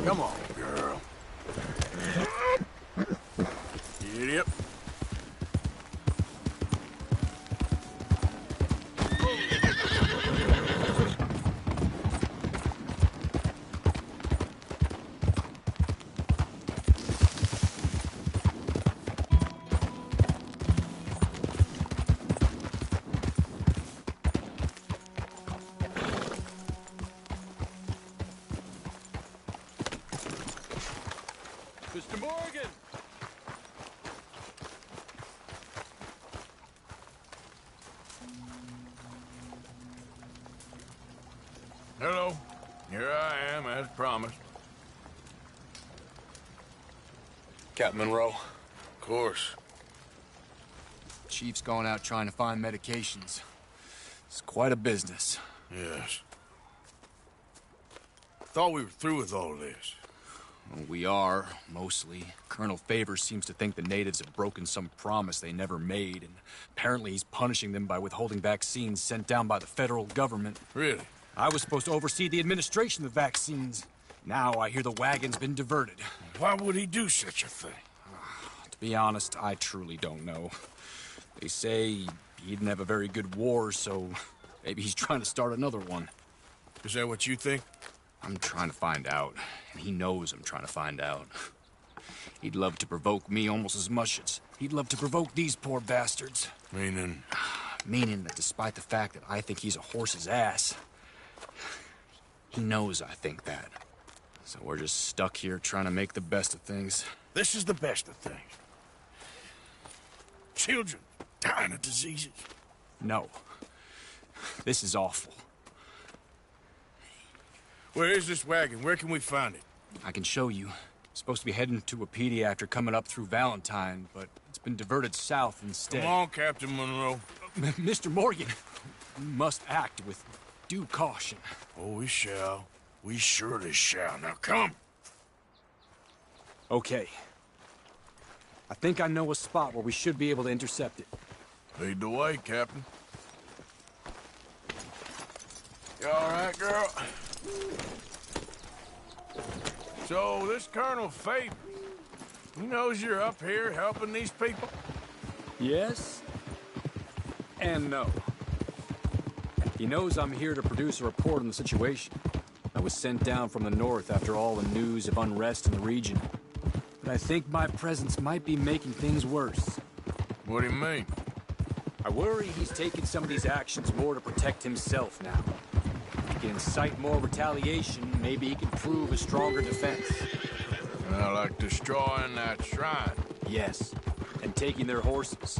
Come on, girl. Giddy up. Mr. Morgan! Hello. Here I am, as promised. Captain Monroe. Of course. Chief's going out trying to find medications. It's quite a business. Yes. Thought we were through with all this. Well, we are, mostly. Colonel Favors seems to think the natives have broken some promise they never made, and apparently he's punishing them by withholding vaccines sent down by the federal government. Really? I was supposed to oversee the administration of vaccines. Now I hear the wagon's been diverted. Why would he do such a thing? To be honest, I truly don't know. They say he didn't have a very good war, so maybe he's trying to start another one. Is that what you think? I'm trying to find out, and he knows I'm trying to find out. He'd love to provoke me almost as much as he'd love to provoke these poor bastards. Meaning? Meaning that despite the fact that I think he's a horse's ass, he knows I think that. So we're just stuck here trying to make the best of things. This is the best of things. Children dying of diseases. No. This is awful. Where is this wagon? Where can we find it? I can show you. Supposed to be heading to a PD after coming up through Valentine, but it's been diverted south instead. Come on, Captain Monroe. Mr. Morgan, we must act with due caution. Oh, we shall. We surely shall. Now, come. Okay. I think I know a spot where we should be able to intercept it. Lead the way, Captain. You all right, girl? So, this Colonel Favors, he knows you're up here helping these people? Yes. And no. He knows I'm here to produce a report on the situation. I was sent down from the north after all the news of unrest in the region. But I think my presence might be making things worse. What do you mean? I worry he's taking some of these actions more to protect himself now. If he can incite more retaliation, maybe he can prove a stronger defense. Like destroying that shrine. Yes, and taking their horses.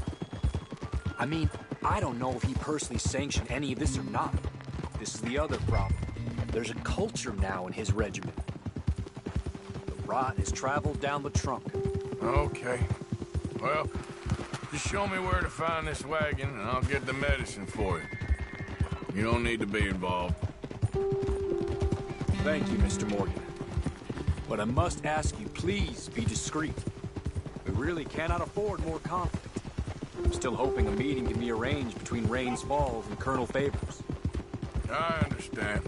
I mean, I don't know if he personally sanctioned any of this or not. This is the other problem. There's a culture now in his regiment. The rot has traveled down the trunk. Okay. Well, just show me where to find this wagon, and I'll get the medicine for you. You don't need to be involved. Thank you, Mr. Morgan. But I must ask you, please be discreet. We really cannot afford more conflict. I'm still hoping a meeting can be arranged between Rains Falls and Colonel Favors. I understand.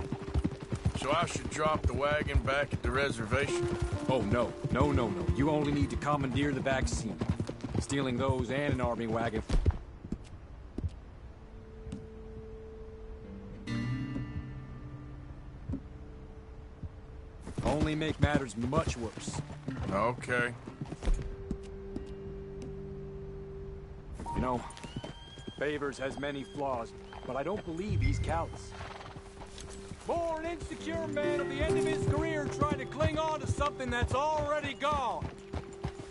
So I should drop the wagon back at the reservation? Oh, no. No. You only need to commandeer the vaccine. Stealing those and an army wagon. Only make matters much worse. Okay. You know, Favors has many flaws, but I don't believe he's callous. Born insecure man at the end of his career trying to cling on to something that's already gone.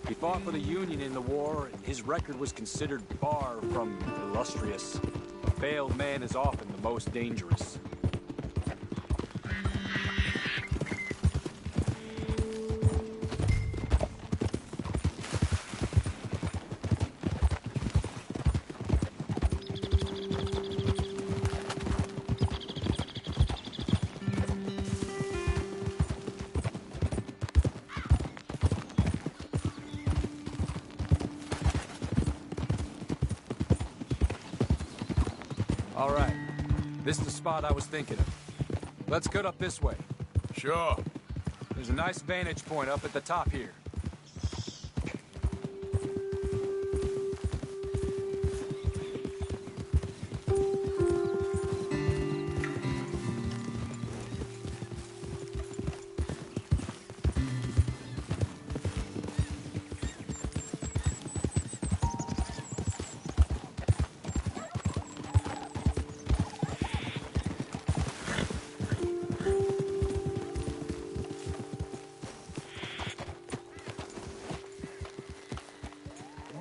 He fought for the Union in the war, and his record was considered far from illustrious. A failed man is often the most dangerous. All right. This is the spot I was thinking of. Let's cut up this way. Sure. There's a nice vantage point up at the top here.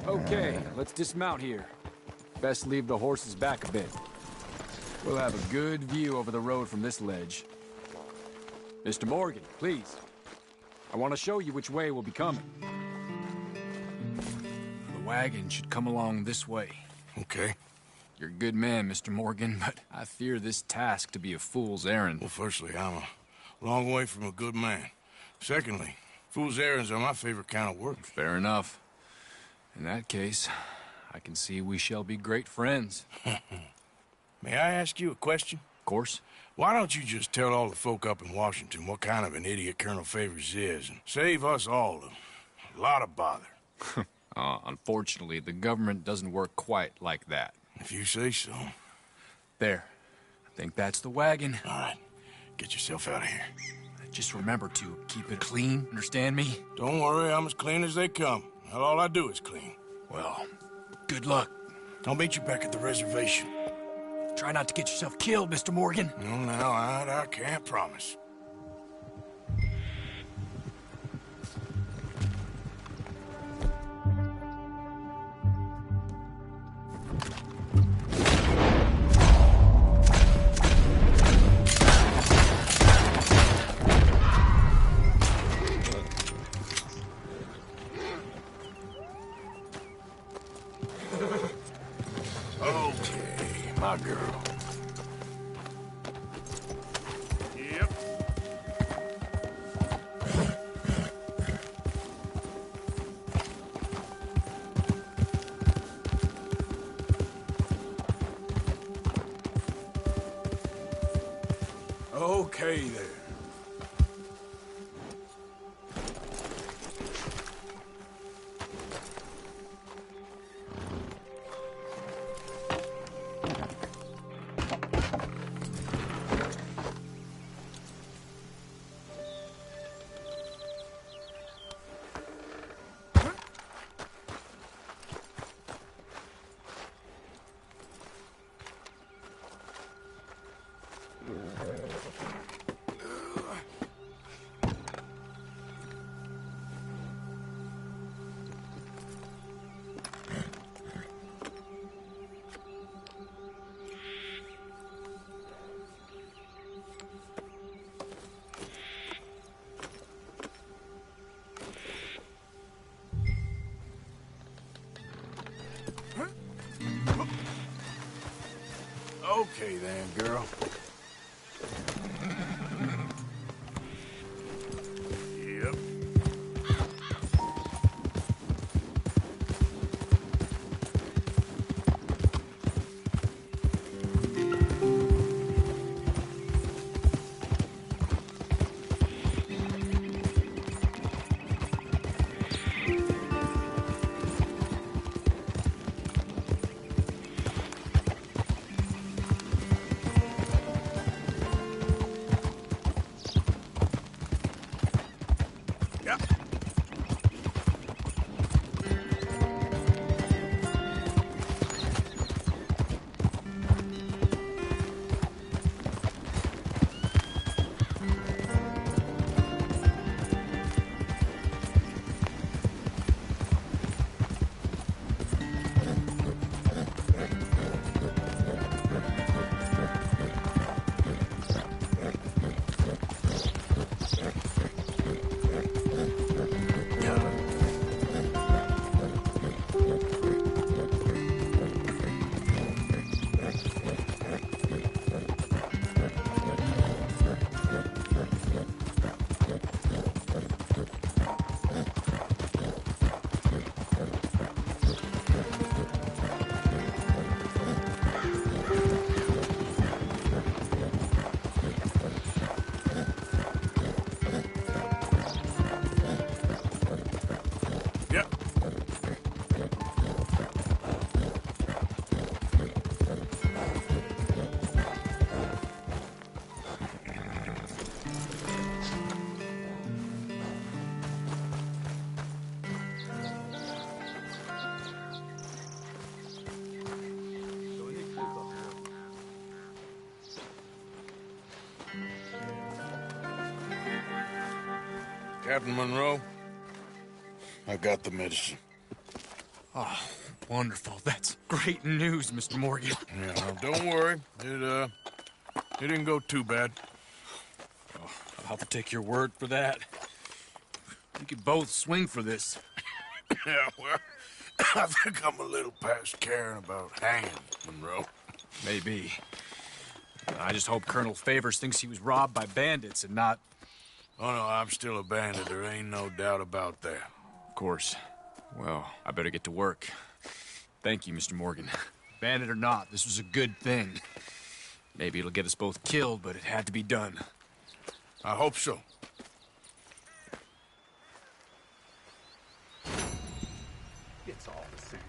Okay, let's dismount here. Best leave the horses back a bit. We'll have a good view over the road from this ledge. Mr. Morgan, please. I want to show you which way we'll be coming. The wagon should come along this way. Okay. You're a good man, Mr. Morgan, but I fear this task to be a fool's errand. Well, firstly, I'm a long way from a good man. Secondly, fool's errands are my favorite kind of work. Fair enough. In that case, I can see we shall be great friends. May I ask you a question? Of course. Why don't you just tell all the folk up in Washington what kind of an idiot Colonel Favors is and save us all a lot of bother? Unfortunately, the government doesn't work quite like that. If you say so. There. I think that's the wagon. All right. Get yourself out of here. Just remember to keep it clean, understand me? Don't worry, I'm as clean as they come. Now, all I do is clean. Well, good luck. I'll meet you back at the reservation. Try not to get yourself killed, Mr. Morgan. No, now, I can't promise. Okay, my girl. Yep. Okay, there. Okay then, girl. Yep. Captain Monroe, I got the medicine. Oh, wonderful. That's great news, Mr. Morgan. Yeah, well, don't worry. It didn't go too bad. Oh, I'll take your word for that. We could both swing for this. Yeah, well, I think I'm a little past caring about hanging, Monroe. Maybe. I just hope Colonel Favors thinks he was robbed by bandits and not... Oh, no, I'm still a bandit. There ain't no doubt about that. Of course. Well, I better get to work. Thank you, Mr. Morgan. Bandit or not, this was a good thing. Maybe it'll get us both killed, but it had to be done. I hope so. It's all the same.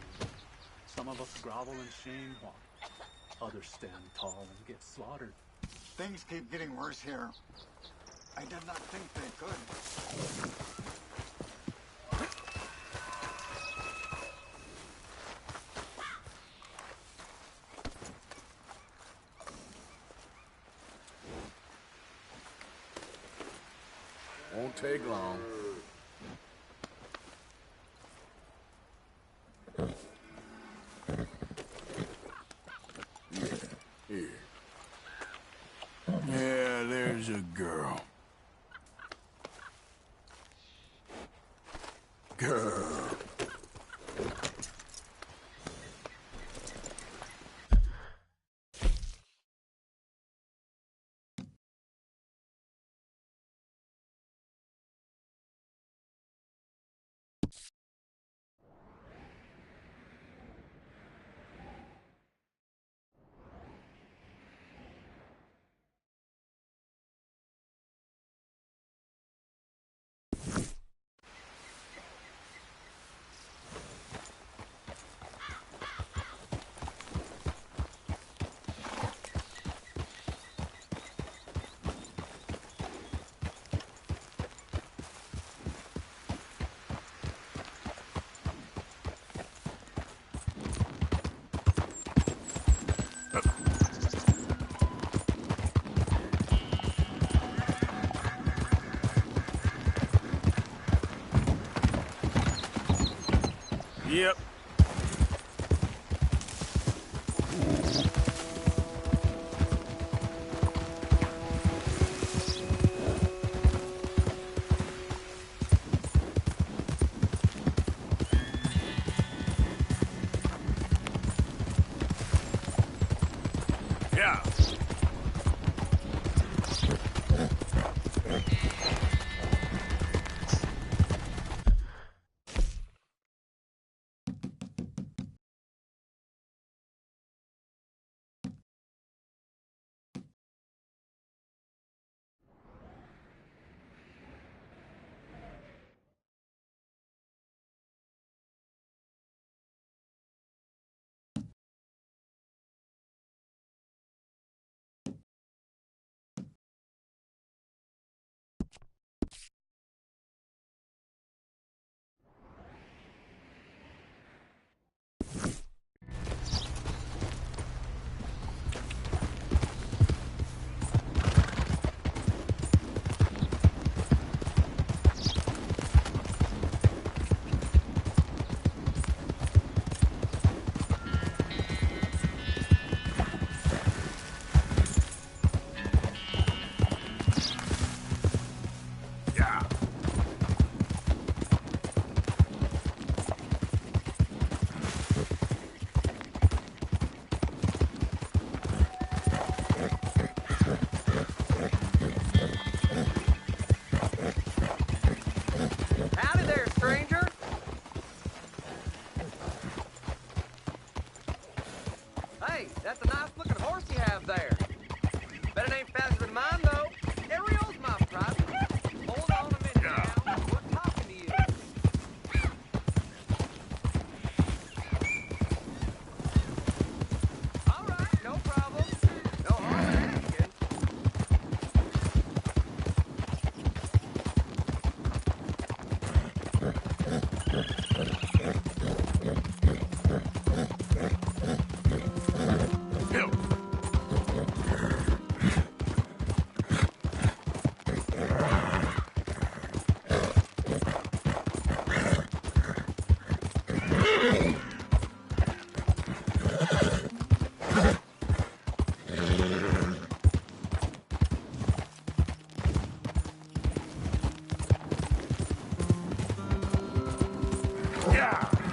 Some of us grovel in shame while others stand tall and get slaughtered. Things keep getting worse here. I did not think they could. Won't take long. Here. Yeah, there's a girl. Girl. Yep. Yeah. Yeah.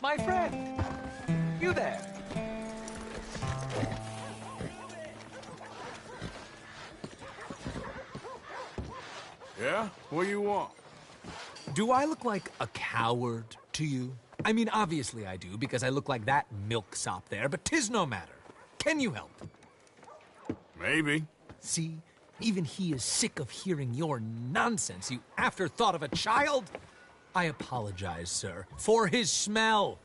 My friend! You there! Yeah? What do you want? Do I look like a coward to you? I mean, obviously I do, because I look like that milksop there, but 'tis no matter. Can you help? Maybe. See? Even he is sick of hearing your nonsense, you afterthought of a child. I apologize, sir, for his smell.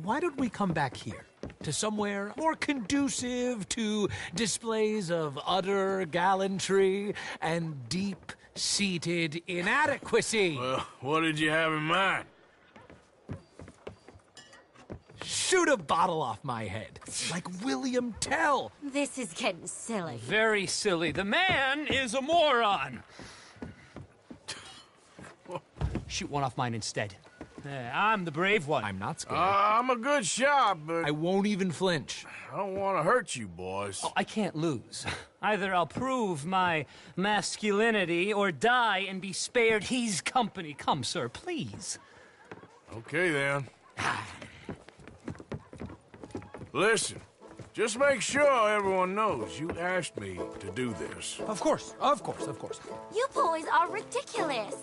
Why don't we come back here? To somewhere more conducive to displays of utter gallantry and deep-seated inadequacy. Well, what did you have in mind? Shoot a bottle off my head, like William Tell. This is getting silly. Very silly. The man is a moron. Shoot one off mine instead. I'm the brave one. I'm not scared. I'm a good shot, but I won't even flinch. I don't want to hurt you, boys. Oh, I can't lose. Either I'll prove my masculinity or die and be spared his company. Come, sir, please. Okay, then. Listen, just make sure everyone knows you asked me to do this. Of course, of course, of course. You boys are ridiculous.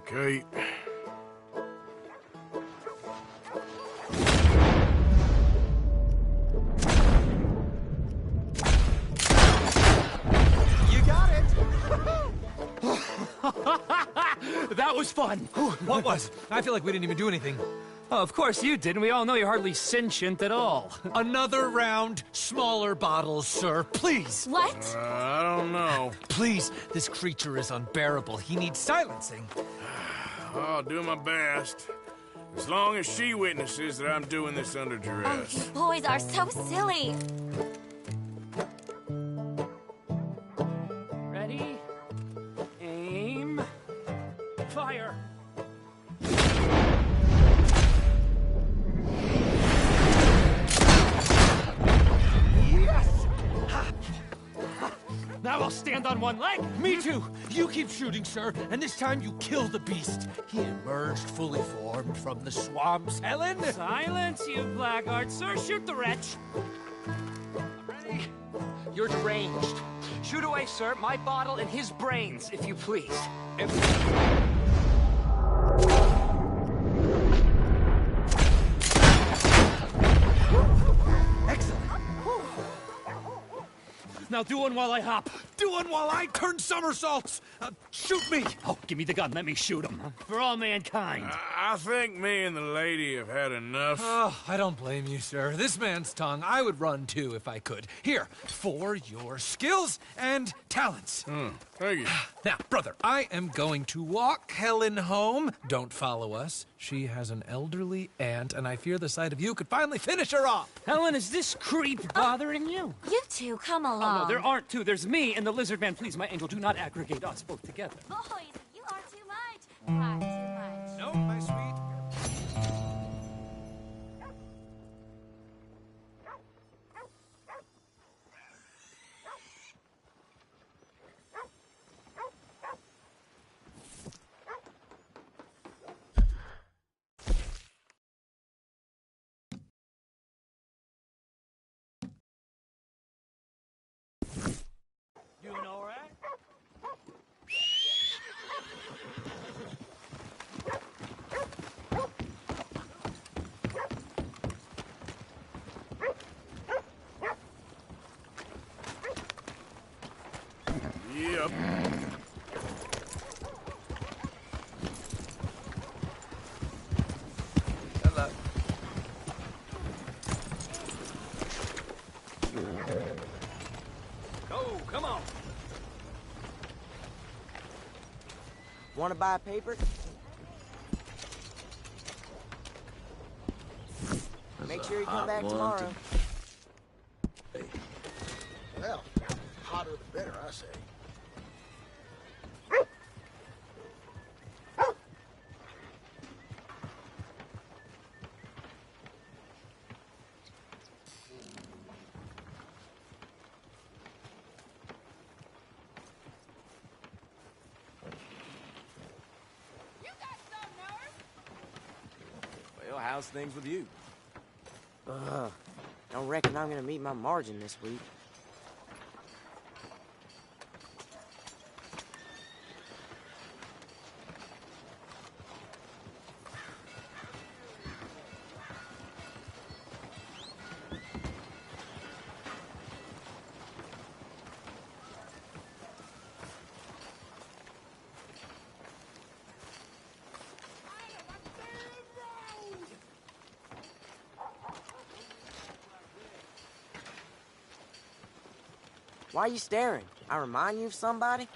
Okay. You got it! That was fun. What was? I feel like we didn't even do anything. Oh, of course you didn't. We all know you're hardly sentient at all. Another round, smaller bottles, sir, please. What? I don't know. Please, this creature is unbearable. He needs silencing. I'll do my best. As long as she witnesses that I'm doing this under Oh, duress. you boys are so silly. Ready? Aim. Fire. Yes! Now I'll stand on one leg. Me too. You keep shooting, sir, and this time you kill the beast. He emerged fully formed from the swamps, Helen. Silence, you blackguard. Sir, shoot the wretch. Ready? You're deranged. Shoot away, sir, my bottle and his brains, if you please. Excellent. Now do one while I hop. Do one while I turn somersaults. Shoot me. Oh, give me the gun. Let me shoot him. For all mankind. I think me and the lady have had enough. Oh, I don't blame you, sir. This man's tongue, I would run too if I could. Here, for your skills and talents. Thank you. Now, brother, I am going to walk Helen home. Don't follow us. She has an elderly aunt, and I fear the sight of you could finally finish her off. Helen, is this creep bothering you? You two, come along. Oh, no, there aren't two. There's me and the lizard man. Please, my angel, do not aggregate us both together. Boys, you are too much. Far too much. No, my sweet. up. Hello. Go, come on. Want to buy paper? Make sure you come back tomorrow. Well, hotter the better, I say. Well, how's things with you? Don't reckon I'm gonna meet my margin this week. Why are you staring? I remind you of somebody?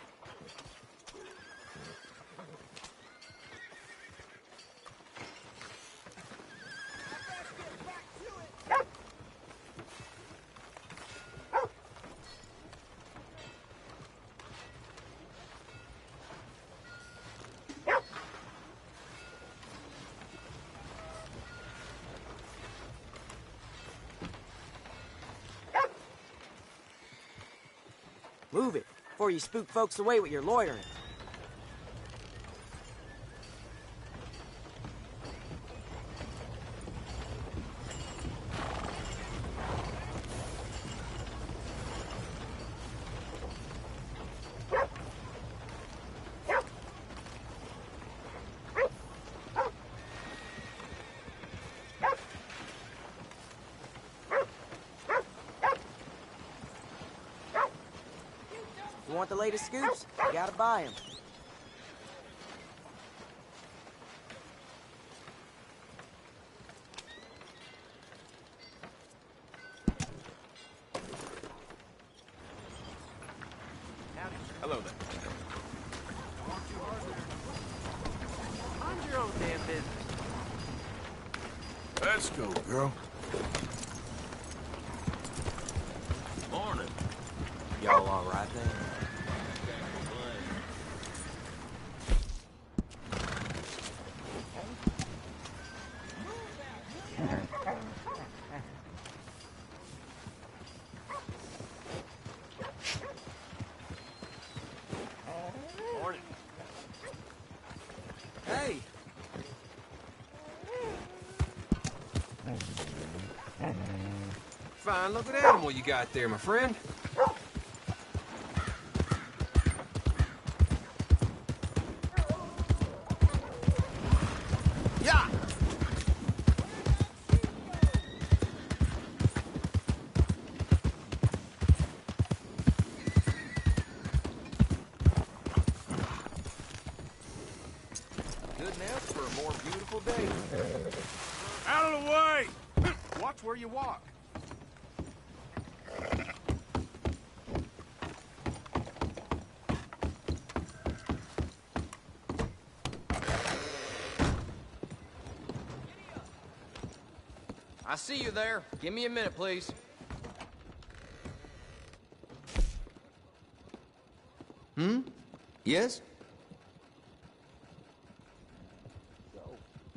Move it, before you spook folks away with your loitering. You want the latest scoops? You gotta buy them. Hello there. Mind your own damn business. Let's go, girl. Morning. Y'all all right there? Morning. Hey. Fine looking animal you got there, my friend. Yeah. Couldn't ask for a more beautiful day. Out of the way! Watch where you walk. I see you there. Give me a minute, please. Yes? So,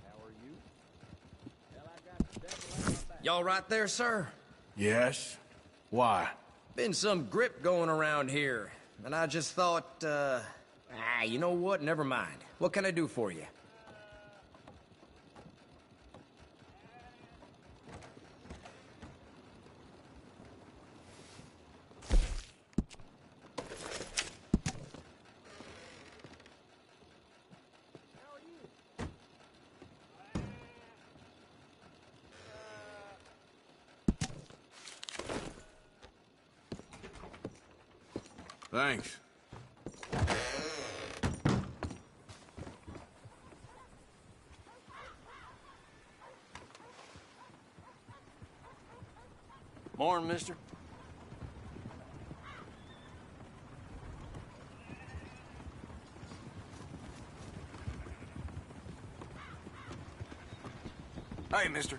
how are you? Y'all right there, sir? Yes? Why? Been some grip going around here, and I just thought, you know what? Never mind. What can I do for you? Thanks. Morning, mister. Hey, mister.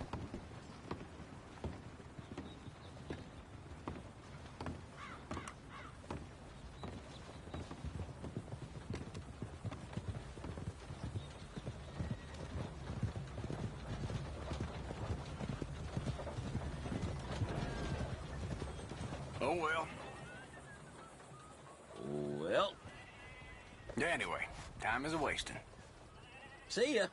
Oh, well. Well. Anyway, time is a-wasting. See ya.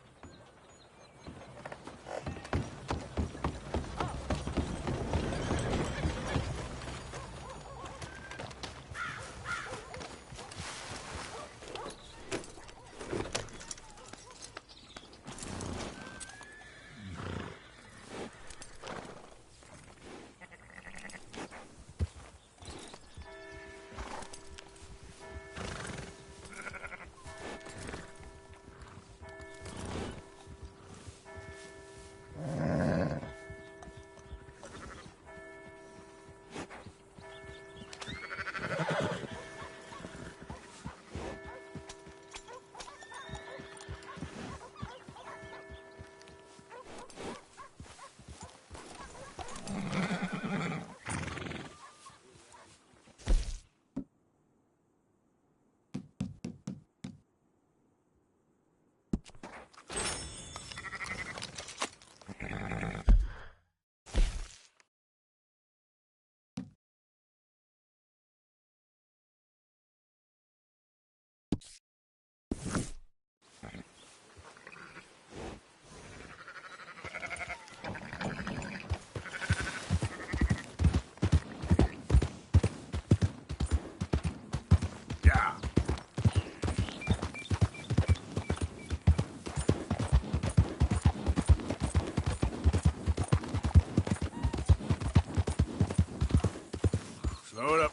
Slow it up.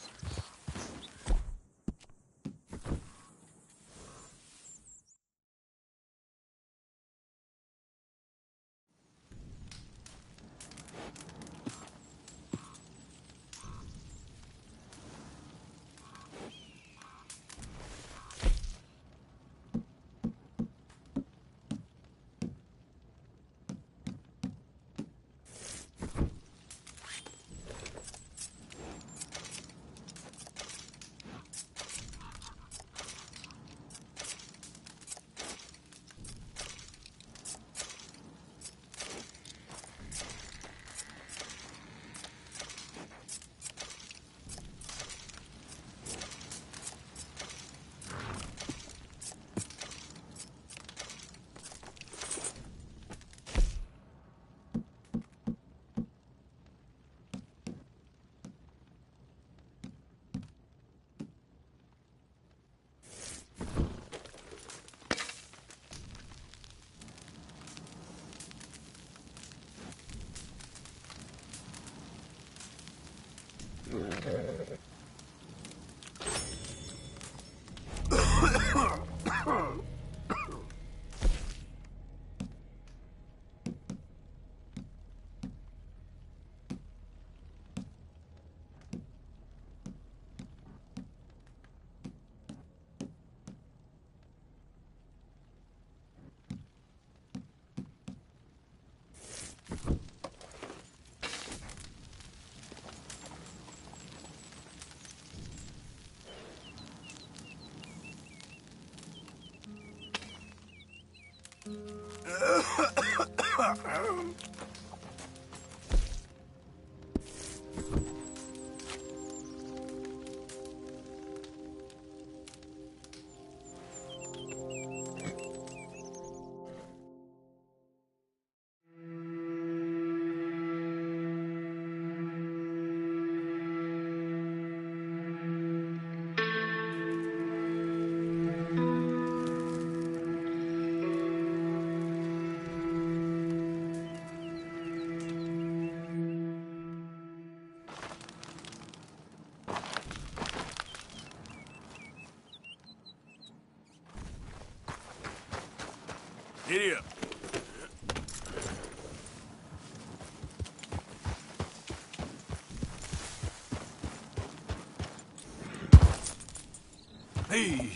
Giddy up.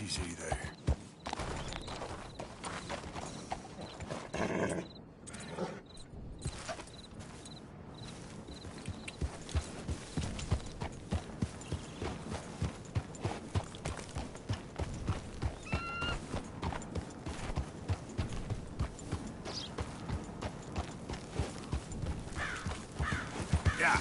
Easy there. Yeah.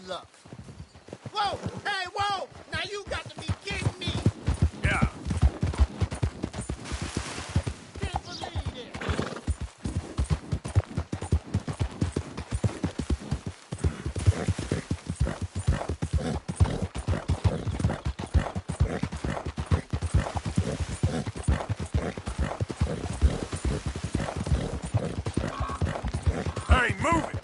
Luck. Whoa! Hey, whoa! Now you got to be kidding me! Yeah. Can't believe it! Hey, move it!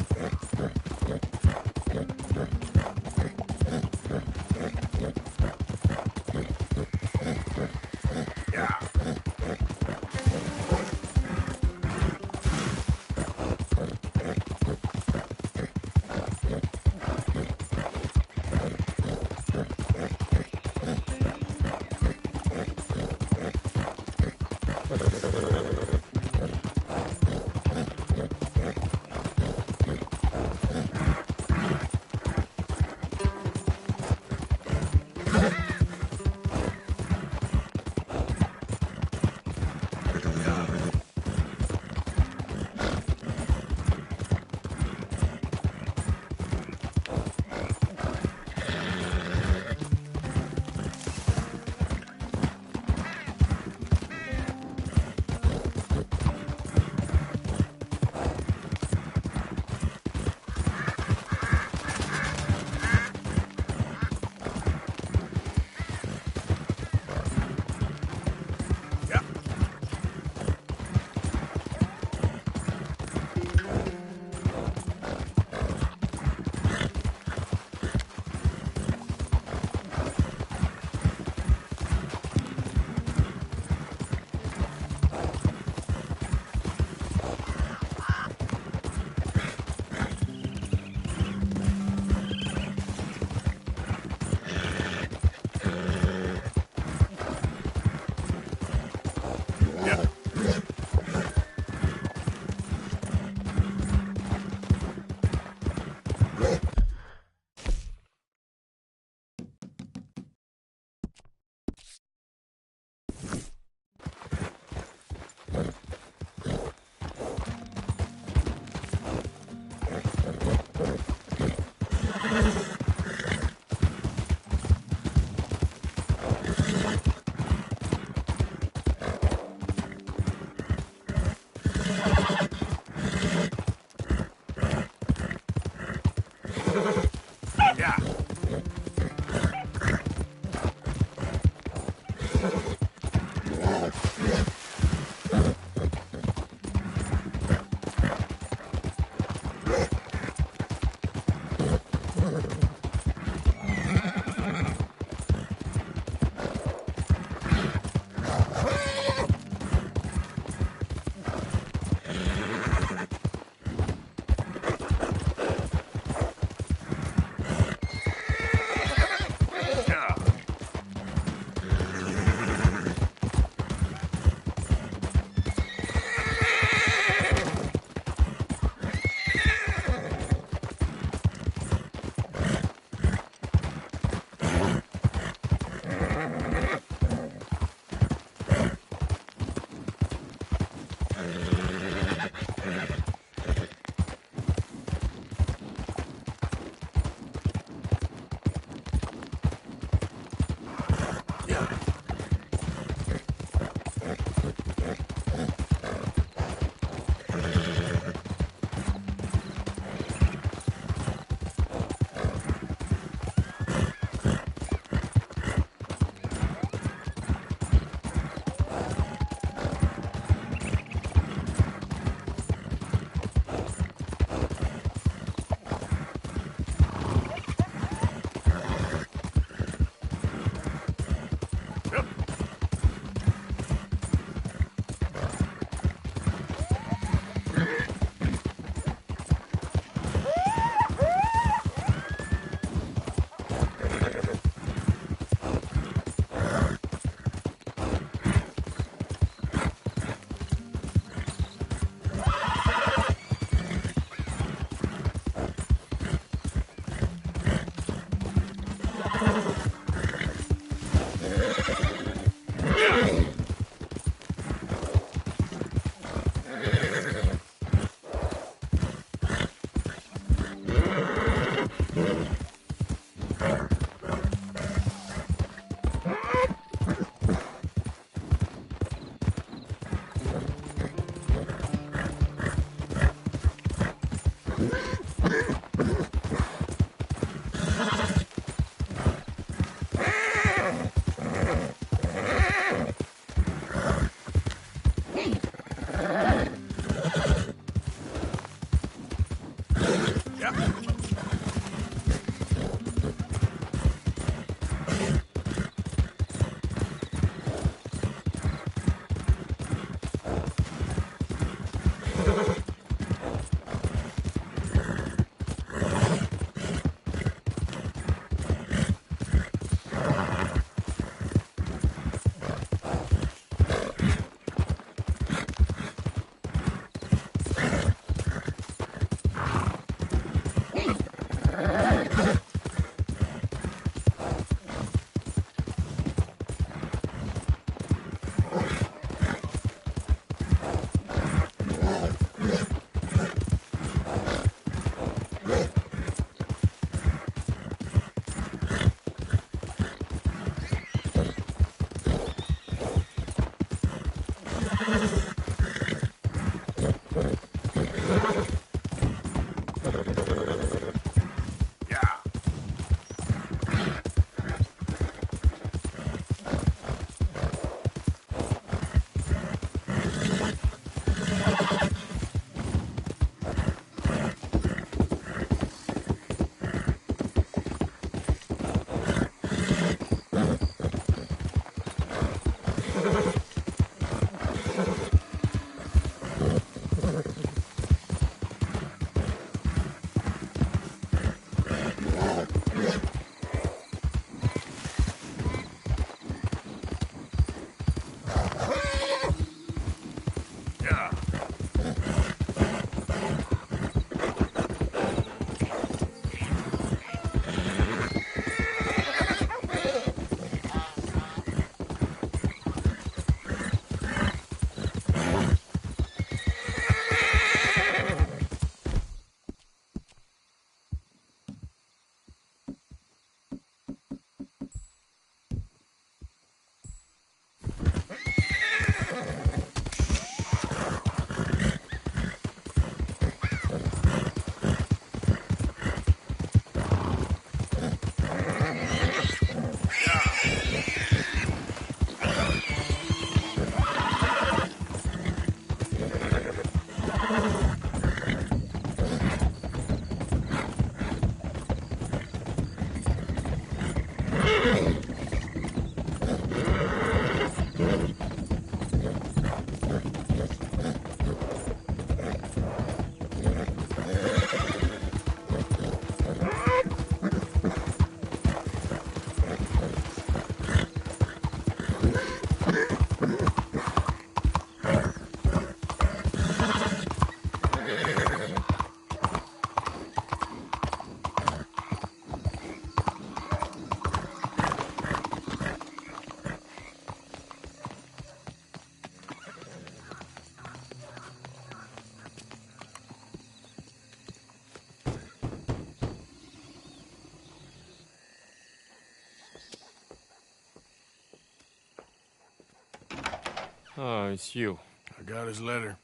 Oh, it's you. I got his letter.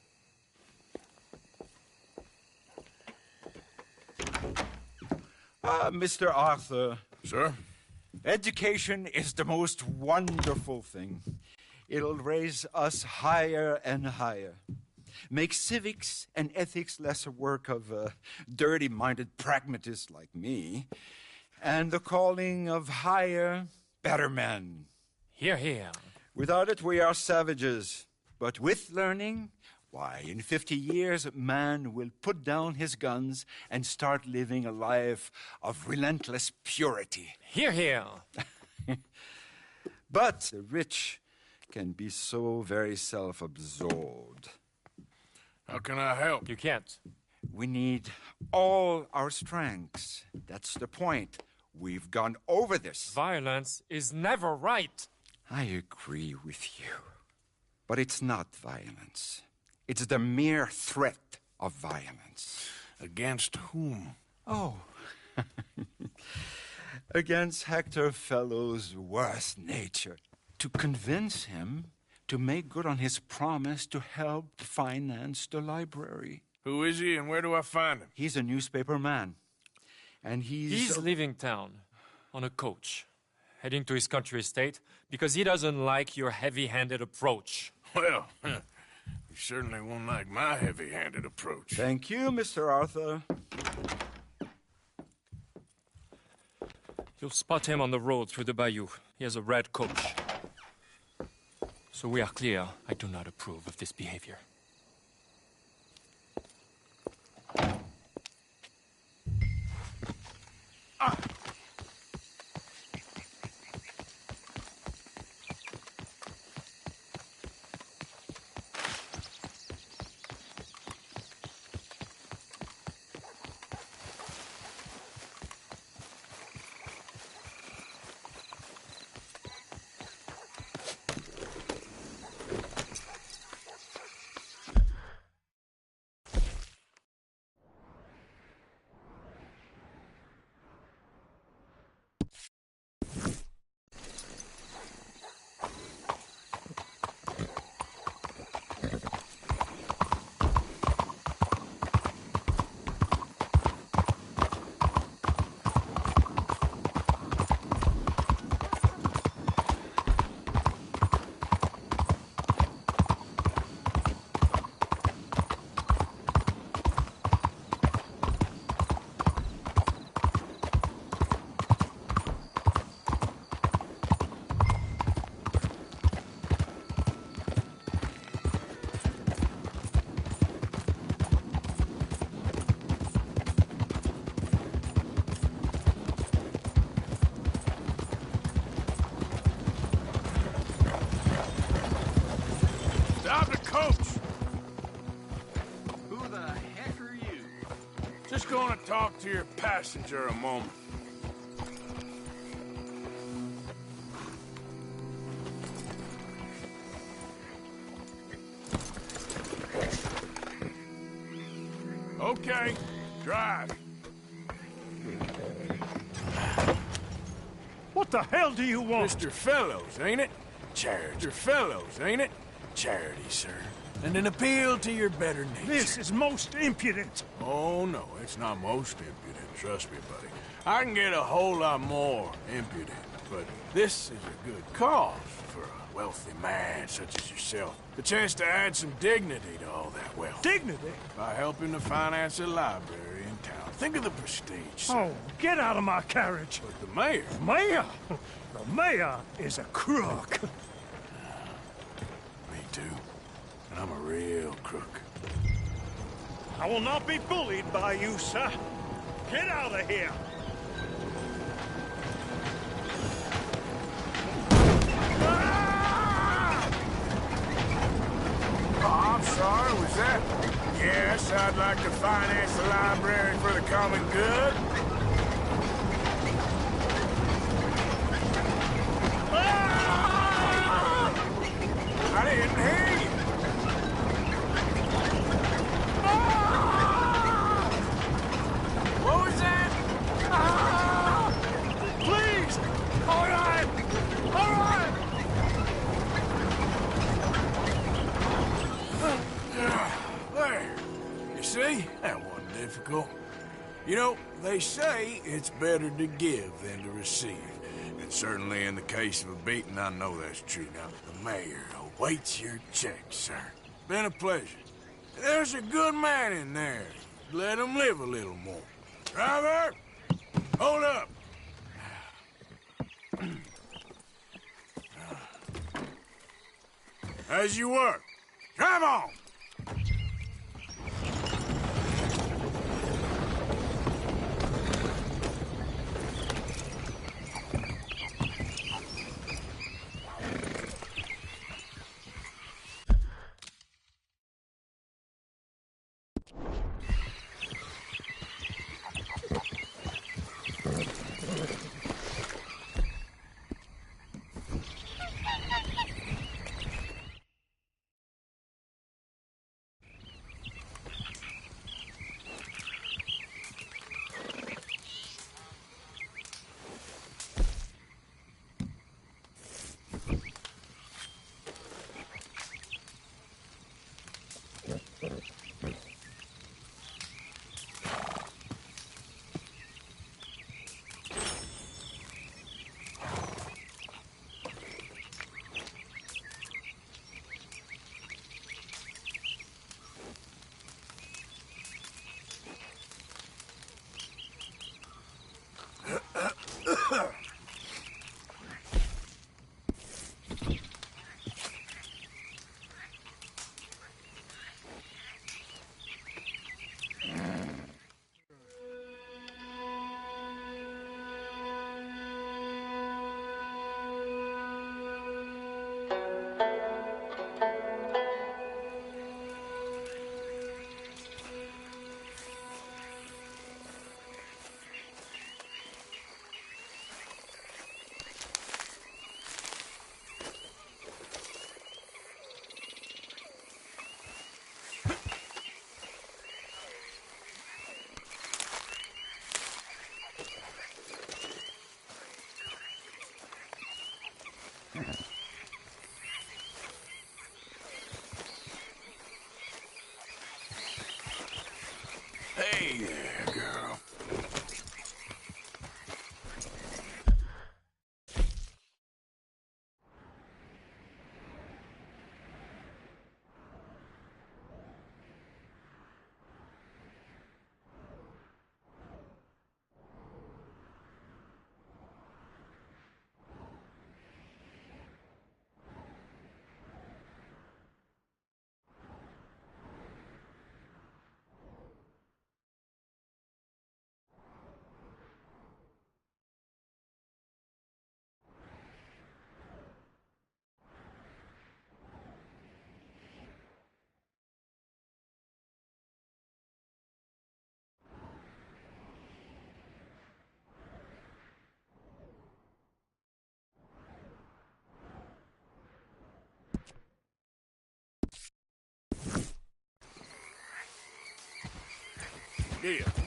Mr. Arthur. Sir? Education is the most wonderful thing. It'll raise us higher and higher. Make civics and ethics less a work of dirty-minded pragmatists like me, and the calling of higher, better men. Hear, hear. Without it, we are savages. But with learning, why, in 50 years, man will put down his guns and start living a life of relentless purity. Hear, hear. But the rich can be so very self-absorbed. How can I help? You can't. We need all our strengths. That's the point. We've gone over this. Violence is never right. I agree with you. But it's not violence. It's the mere threat of violence. Against whom? Oh. Against Hector Fellow's worst nature. To convince him to make good on his promise to help finance the library. Who is he and where do I find him? He's a newspaper man. And He's leaving town on a coach, heading to his country estate because he doesn't like your heavy-handed approach. Well, you certainly won't like my heavy-handed approach. Thank you, Mr. Arthur. You'll spot him on the road through the bayou. He has a red coach. So we are clear, I do not approve of this behavior. Stop the coach! Who the heck are you? Just gonna talk to your passenger a moment. Okay, drive. What the hell do you want? Mr. Fellows, ain't it? Charity. Mr. Fellows, ain't it? Charity, sir. And an appeal to your better nature. This is most impudent. Oh, no, it's not most impudent. Trust me, buddy. I can get a whole lot more impudent, but this is a good cause for a wealthy man such as yourself. The chance to add some dignity to all that wealth. Dignity? By helping to finance a library in town. Think of the prestige, sir. Oh, get out of my carriage. But the mayor... Mayor? The mayor is a crook. Me too. And I'm a real crook. I will not be bullied by you, sir. Get out of here. Oh, I'm sorry, was that? Yes, I'd like to finance the library for the common good. I didn't hear you. What was that? Please! All right! All right! difficult. You know, they say it's better to give than to receive. And certainly in the case of a beating, I know that's true. Now, the mayor awaits your check, sir. Been a pleasure. There's a good man in there. Let him live a little more. Driver! Hold up! As you were. Drive on! Hey there, girl. Yeah.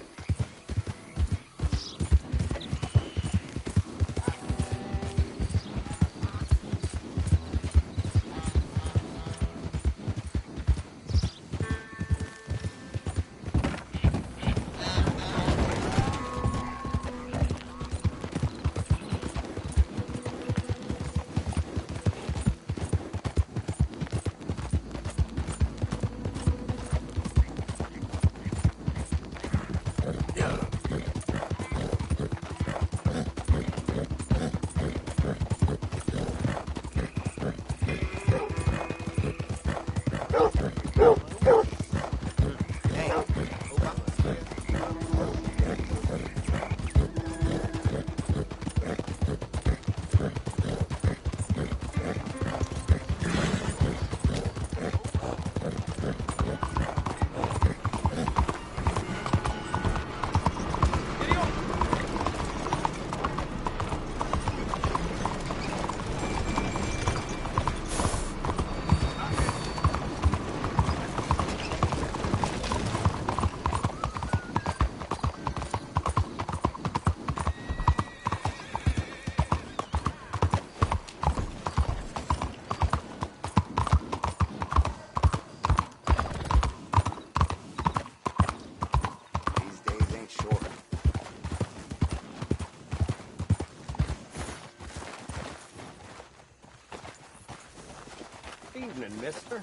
evening, mister.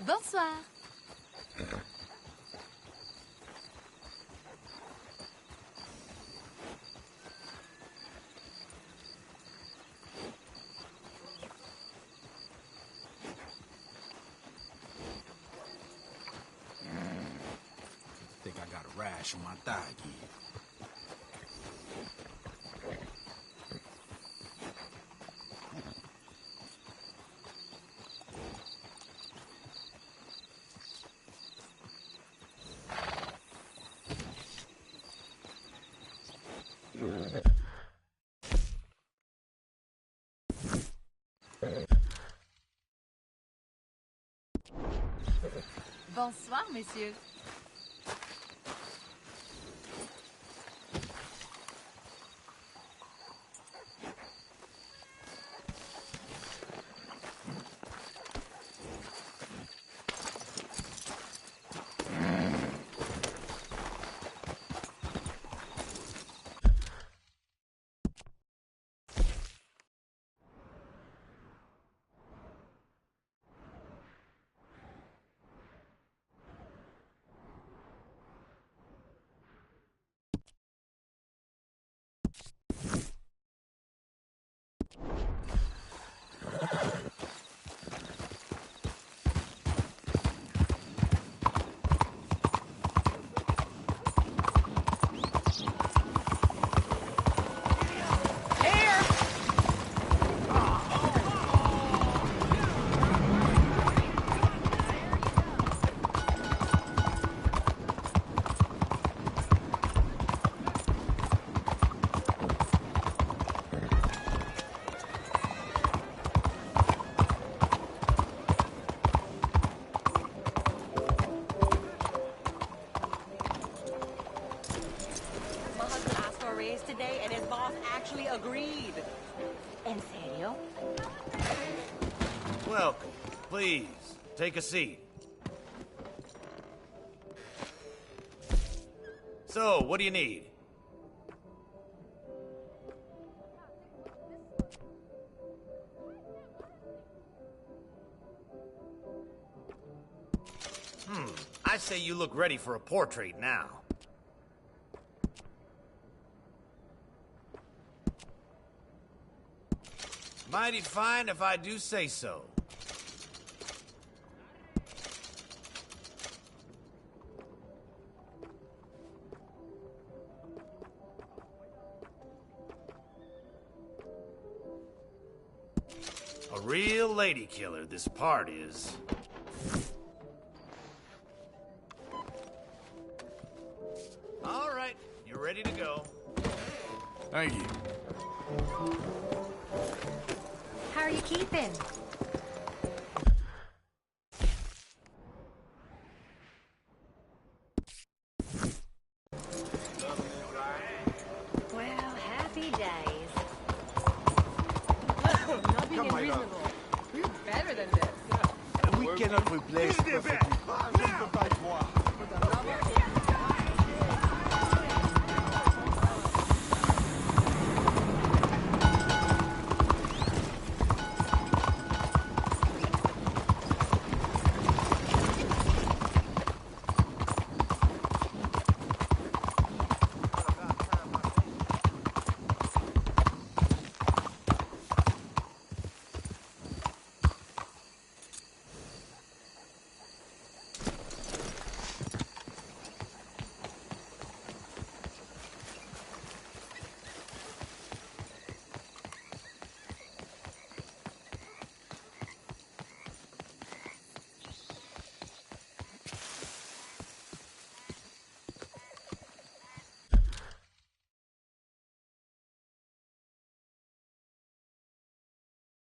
Bonsoir. Think I got a rash on my thigh again. Bonsoir, messieurs. Today, and his boss actually agreed. ¿En serio? Welcome. Please, take a seat. So, what do you need? I say you look ready for a portrait now. Mighty fine if I do say so. A real lady killer, this part is. All right, you're ready to go. Thank you. How are you keeping? Well, happy days. Nothing unreasonable. We're better than this. We cannot replace perfect. Je ne peux pas y croire.